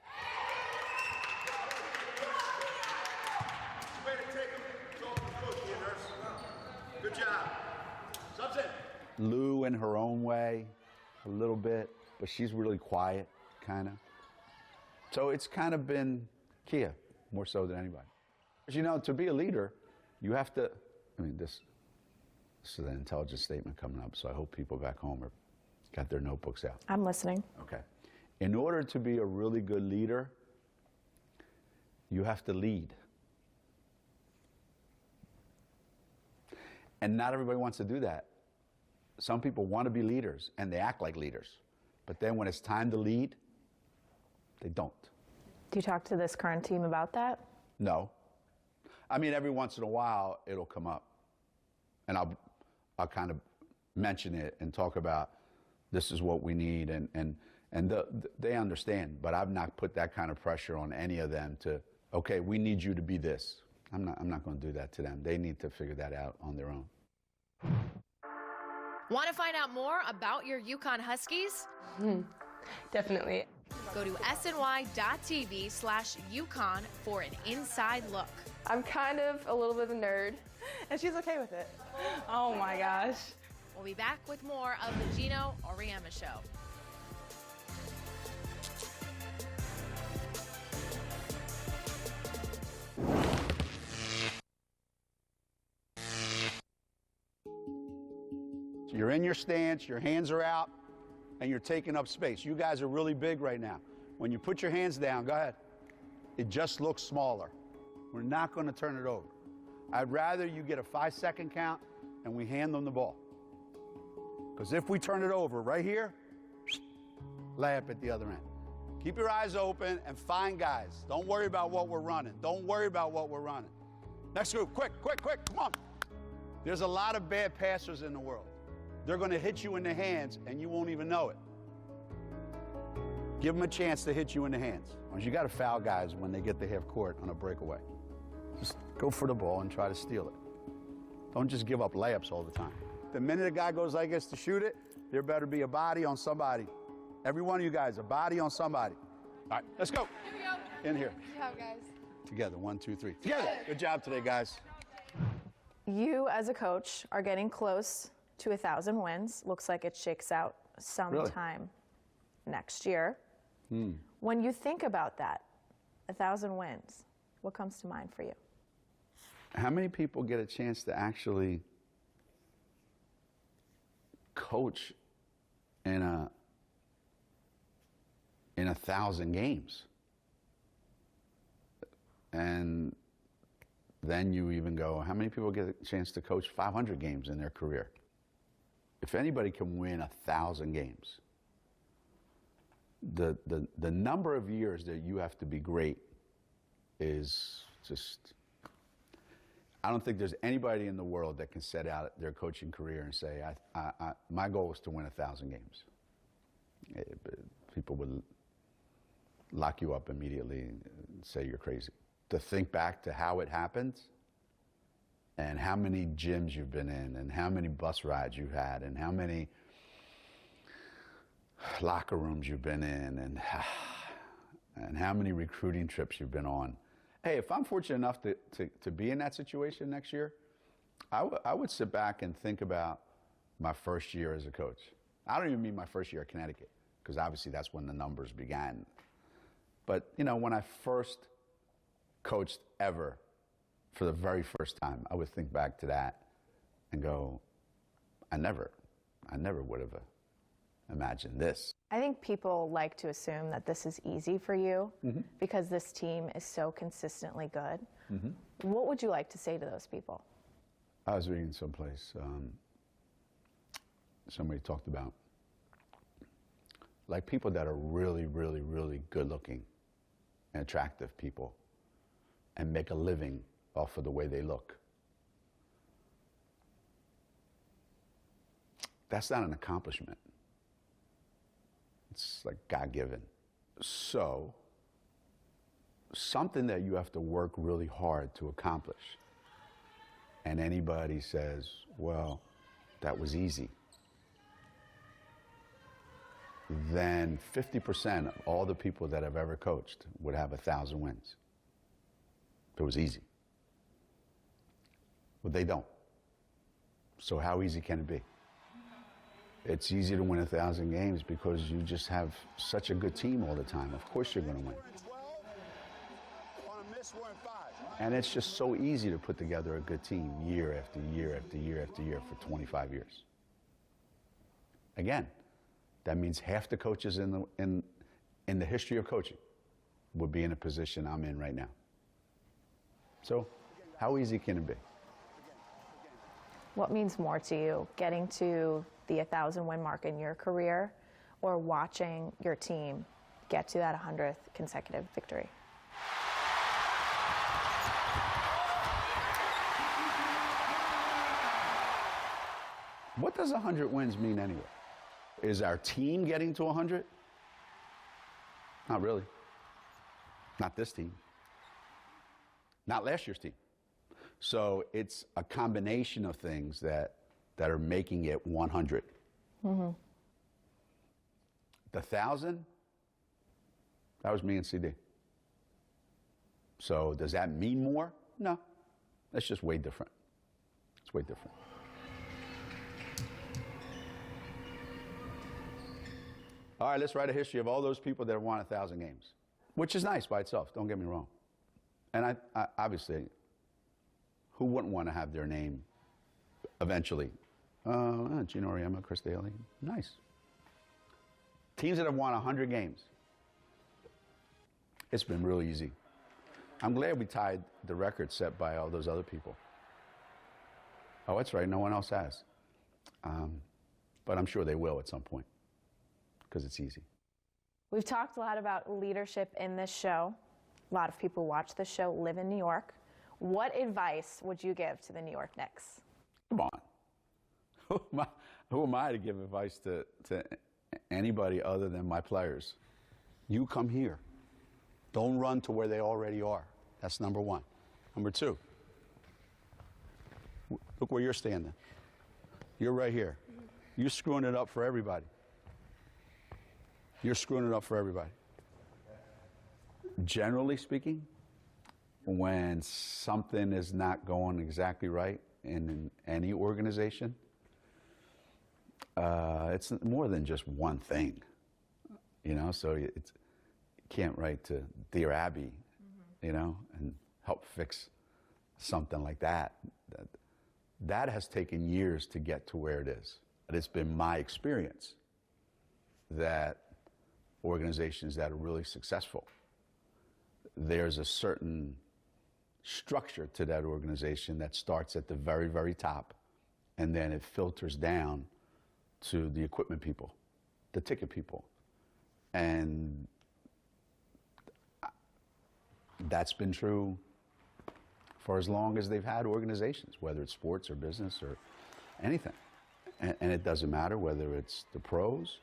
Good job. Subs in. Lou in her own way, a little bit, but she's really quiet, kind of. So it's kind of been Kia, more so than anybody. You know, to be a leader, you have to, I mean, this is an intelligence statement coming up, so I hope people back home are got their notebooks out. I'm listening. Okay. In order to be a really good leader, you have to lead. And not everybody wants to do that. Some people want to be leaders, and they act like leaders. But then when it's time to lead, they don't. Do you talk to this current team about that? No. I mean, every once in a while, it'll come up. And I'll kind of mention it and talk about this is what we need, and they understand. But I've not put that kind of pressure on any of them to, okay, we need you to be this. I'm not going to do that to them. They need to figure that out on their own. Want to find out more about your UConn Huskies? Definitely. Go to sny.tv/UConn for an inside look. I'm kind of a little bit of a nerd, and she's okay with it. Oh my gosh. We'll be back with more of the Geno Auriemma Show. You're in in your stance, your hands are out, and you're taking up space. You guys are really big right now. When you put your hands down, go ahead. It just looks smaller. We're not going to turn it over. I'd rather you get a 5-second count and we hand them the ball. Because if we turn it over right here, layup at the other end. Keep your eyes open and find guys. Don't worry about what we're running. Don't worry about what we're running. Next group, quick, quick, quick, come on. There's a lot of bad passers in the world. They're going to hit you in the hands and you won't even know it. Give them a chance to hit you in the hands. You got to foul guys when they get to half court on a breakaway. Just go for the ball and try to steal it. Don't just give up layups all the time. The minute a guy goes like this to shoot it, there better be a body on somebody. Every one of you guys, a body on somebody. All right, let's go. Here we go. In here. Good job, guys. Together, 1, 2, 3. Together. Good job today, guys. You, as a coach, are getting close to 1,000 wins. Looks like it shakes out sometime next year. When you think about that, 1,000 wins, what comes to mind for you? How many people get a chance to actually coach in 1,000 games? And then you even go, how many people get a chance to coach 500 games in their career? If anybody can win 1,000 games, the number of years that you have to be great is just, I don't think there's anybody in the world that can set out their coaching career and say, my goal was to win 1,000 games. People would lock you up immediately and say you're crazy. To think back to how it happened and how many gyms you've been in and how many bus rides you had and how many locker rooms you've been in and how many recruiting trips you've been on. Hey, if I'm fortunate enough to be in that situation next year, I would sit back and think about my first year as a coach. I don't even mean my first year at Connecticut, because obviously that's when the numbers began. But, you know, when I first coached ever for the very first time, I would think back to that and go, I never would have imagined this. I think people like to assume that this is easy for you because this team is so consistently good. What would you like to say to those people? I was reading someplace, somebody talked about, like, people that are really, really, really good looking and attractive people and make a living off of the way they look. That's not an accomplishment. It's like God-given. So, something that you have to work really hard to accomplish, and anybody says, well, that was easy, then 50% of all the people that I've ever coached would have 1,000 wins. It was easy. Well, they don't. So how easy can it be? It's easy to win 1,000 games because you just have such a good team all the time. Of course you're going to win. And it's just so easy to put together a good team year after year after year after year for 25 years. Again, that means half the coaches in the history of coaching would be in a position I'm in right now. So, how easy can it be? What means more to you, getting to the 1,000 win mark in your career or watching your team get to that 100th consecutive victory? What does 100 wins mean anyway? Is our team getting to 100? Not really. Not this team. Not last year's team. So it's a combination of things that are making it 100. The 1,000, that was me and CD. So does that mean more? No. That's just way different. It's way different. All right, let's write a history of all those people that have won 1,000 games, which is nice by itself, don't get me wrong. And I obviously, who wouldn't want to have their name eventually Geno Auriemma, Chris Daly. Nice. Teams that have won 100 games. It's been real easy. I'm glad we tied the record set by all those other people. Oh, that's right. No one else has. But I'm sure they will at some point because it's easy. We've talked a lot about leadership in this show. A lot of people who watch this show live in New York. What advice would you give to the New York Knicks? Come on. Who am I to give advice to anybody other than my players? You come here. Don't run to where they already are. That's number one. Number two, look where you're standing. You're right here. You're screwing it up for everybody. You're screwing it up for everybody. Generally speaking, when something is not going exactly right in any organization, it's more than just one thing, you know. So you can't write to Dear Abby, you know, and help fix something like that. That has taken years to get to where it is. But it's been my experience that organizations that are really successful, there's a certain structure to that organization that starts at the very, very top, and then it filters down to the equipment people, the ticket people. And that's been true for as long as they've had organizations, whether it's sports or business or anything. And it doesn't matter whether it's the pros,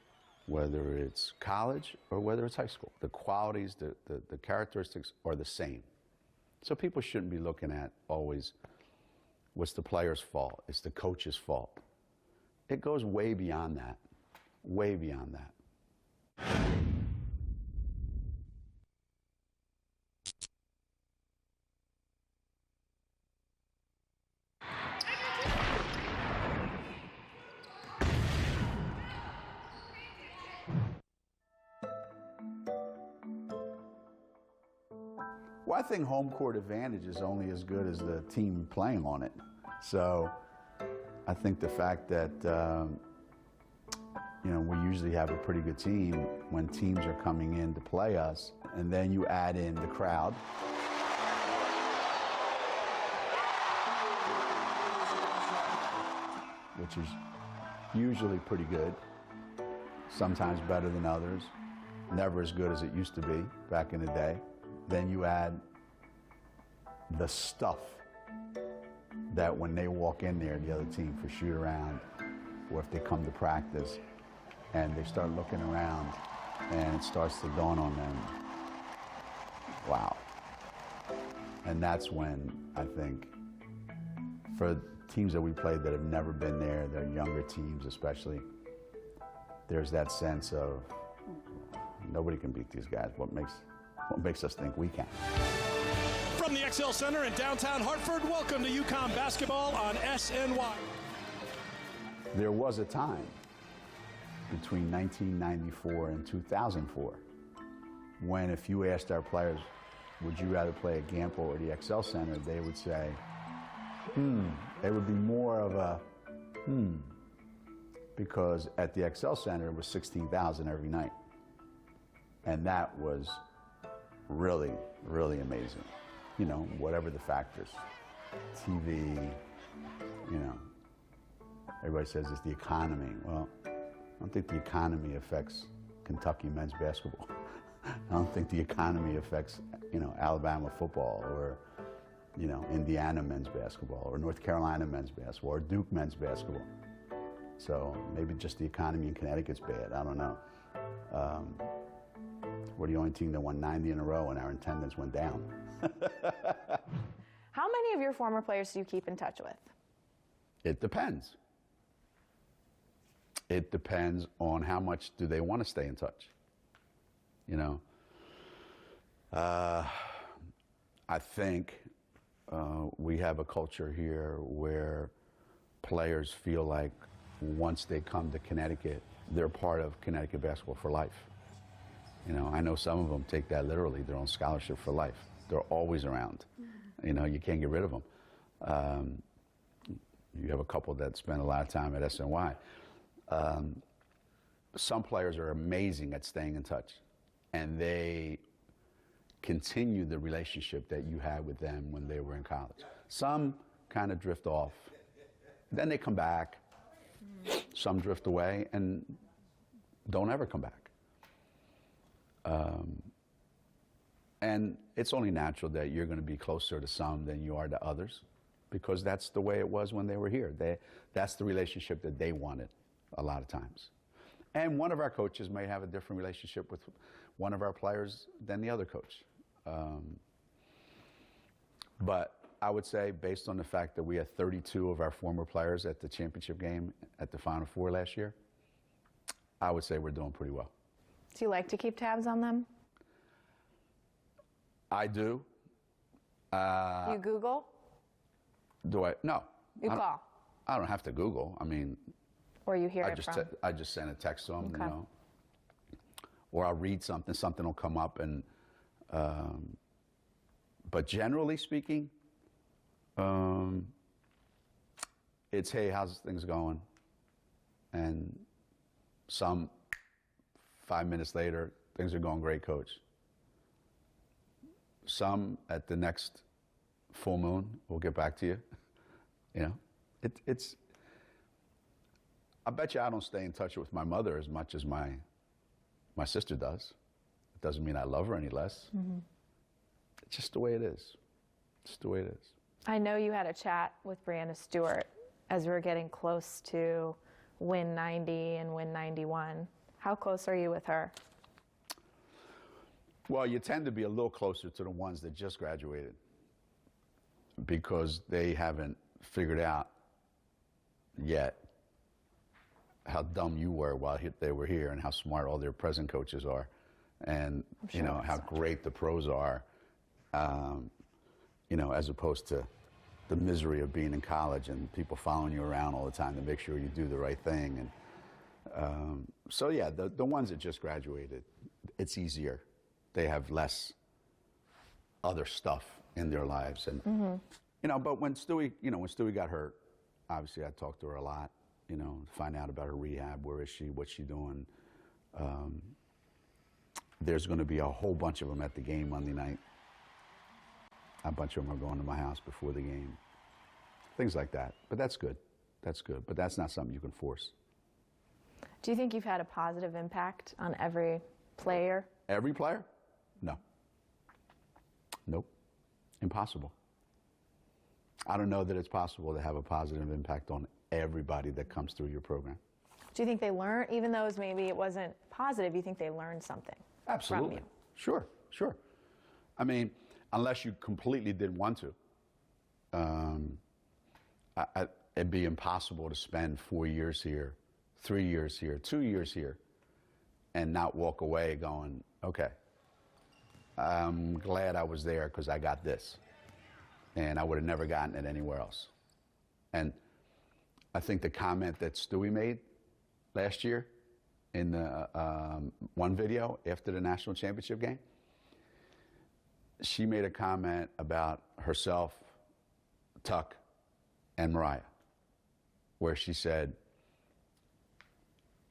whether it's college, or whether it's high school. The qualities, the characteristics are the same. So people shouldn't be looking at always what's the player's fault, it's the coach's fault. It goes way beyond that, way beyond that. Well, I think home court advantage is only as good as the team playing on it. So I think the fact that, you know, we usually have a pretty good team when teams are coming in to play us, and then you add in the crowd. Which is usually pretty good, sometimes better than others, never as good as it used to be back in the day. Then you add the stuff that when they walk in there, the other team for shoot around, or if they come to practice and they start looking around and it starts to dawn on them, wow. And that's when I think for teams that we played that have never been there, they're younger teams especially, there's that sense of nobody can beat these guys. What makes us think we can? From the XL Center in downtown Hartford, welcome to UConn basketball on SNY. There was a time between 1994 and 2004 when if you asked our players, would you rather play at Gamble or the XL Center, they would say, It would be more of a, because at the XL Center it was 16,000 every night. And that was really, really amazing. You know, whatever the factors, TV, you know, everybody says it's the economy. Well, I don't think the economy affects Kentucky men's basketball. I don't think the economy affects, you know, Alabama football or, you know, Indiana men's basketball or North Carolina men's basketball or Duke men's basketball. So maybe just the economy in Connecticut's bad, I don't know. We're the only team that won 90 in a row and our attendance went down. How many of your former players do you keep in touch with? It depends. It depends on how much do they want to stay in touch. You know, I think we have a culture here where players feel like once they come to Connecticut, they're part of Connecticut basketball for life. You know, I know some of them take that literally, their own scholarship for life. They're always around. You know, you can't get rid of them. You have a couple that spend a lot of time at SNY. Some players are amazing at staying in touch, and they continue the relationship that you had with them when they were in college. Some kind of drift off. Then they come back. Some drift away and don't ever come back. And it's only natural that you're going to be closer to some than you are to others, because that's the way it was when they were here. That's the relationship that they wanted a lot of times. And one of our coaches may have a different relationship with one of our players than the other coach. But I would say, based on the fact that we had 32 of our former players at the championship game at the Final Four last year, I would say we're doing pretty well. Do you like to keep tabs on them? I do. You Google? Do I? No. You call? I don't have to Google. I mean, or you hear it from? I just send a text to them, Okay. you know. Or I'll read something will come up, and but generally speaking, it's, hey, how's things going? And some 5 minutes later, things are going great, coach. Some at the next full moon, we'll get back to you. You know, it's. I bet you I don't stay in touch with my mother as much as my sister does. It doesn't mean I love her any less. Mm-hmm. It's just the way it is. It's the way it is. I know you had a chat with Breanna Stewart as we were getting close to win 90 and win 91. How close are you with her? Well, you tend to be a little closer to the ones that just graduated, because they haven't figured out yet how dumb you were while they were here, and how smart all their present coaches are, and you know how great the pros are, you know, as opposed to the misery of being in college and people following you around all the time to make sure you do the right thing. And so yeah, the ones that just graduated, it's easier. They have less other stuff in their lives, and you know. But when Stewie got hurt, obviously I talked to her a lot. You know, find out about her rehab. Where is she? What's she doing? There's going to be a whole bunch of them at the game Monday night. A bunch of them are going to my house before the game. Things like that. But that's good. That's good. But that's not something you can force. Do you think you've had a positive impact on every player? Every player? No. Nope. Impossible. I don't know that it's possible to have a positive impact on everybody that comes through your program. Do you think they learn, even though maybe it wasn't positive, you think they learned something? Absolutely. From you? Sure, sure. I mean, unless you completely didn't want to. It'd be impossible to spend 4 years here, 3 years here, 2 years here, and not walk away going, okay, I'm glad I was there because I got this. And I would have never gotten it anywhere else. And I think the comment that Stewie made last year in the one video after the national championship game, she made a comment about herself, Tuck, and Mariah, where she said,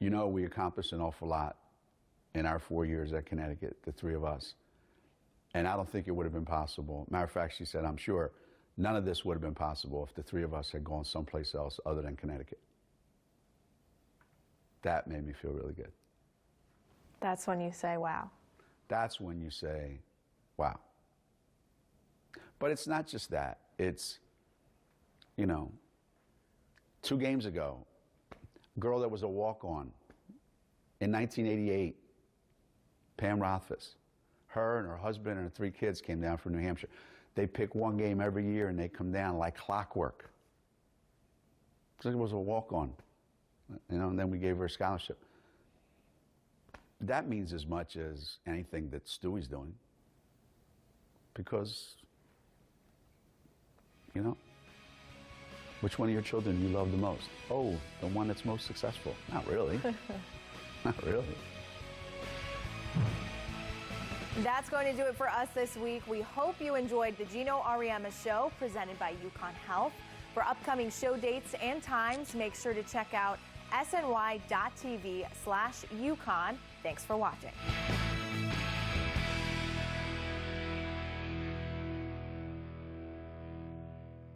you know, we accomplished an awful lot in our 4 years at Connecticut, the three of us. And I don't think it would have been possible. Matter of fact, she said, I'm sure none of this would have been possible if the three of us had gone someplace else other than Connecticut. That made me feel really good. That's when you say, wow. That's when you say, wow. But it's not just that. It's, you know, 2 games ago, a girl that was a walk-on in 1988, Pam Rothfuss. Her and her husband and her 3 kids came down from New Hampshire. They pick 1 game every year and they come down like clockwork. So it was a walk-on, you know, and then we gave her a scholarship. That means as much as anything that Stewie's doing, because, you know, which one of your children you love the most? Oh, the one that's most successful. Not really. Not really. That's going to do it for us this week. We hope you enjoyed the Geno Auriemma Show presented by UCONN Health. For upcoming show dates and times, make sure to check out sny.tv/UConn. Thanks for watching.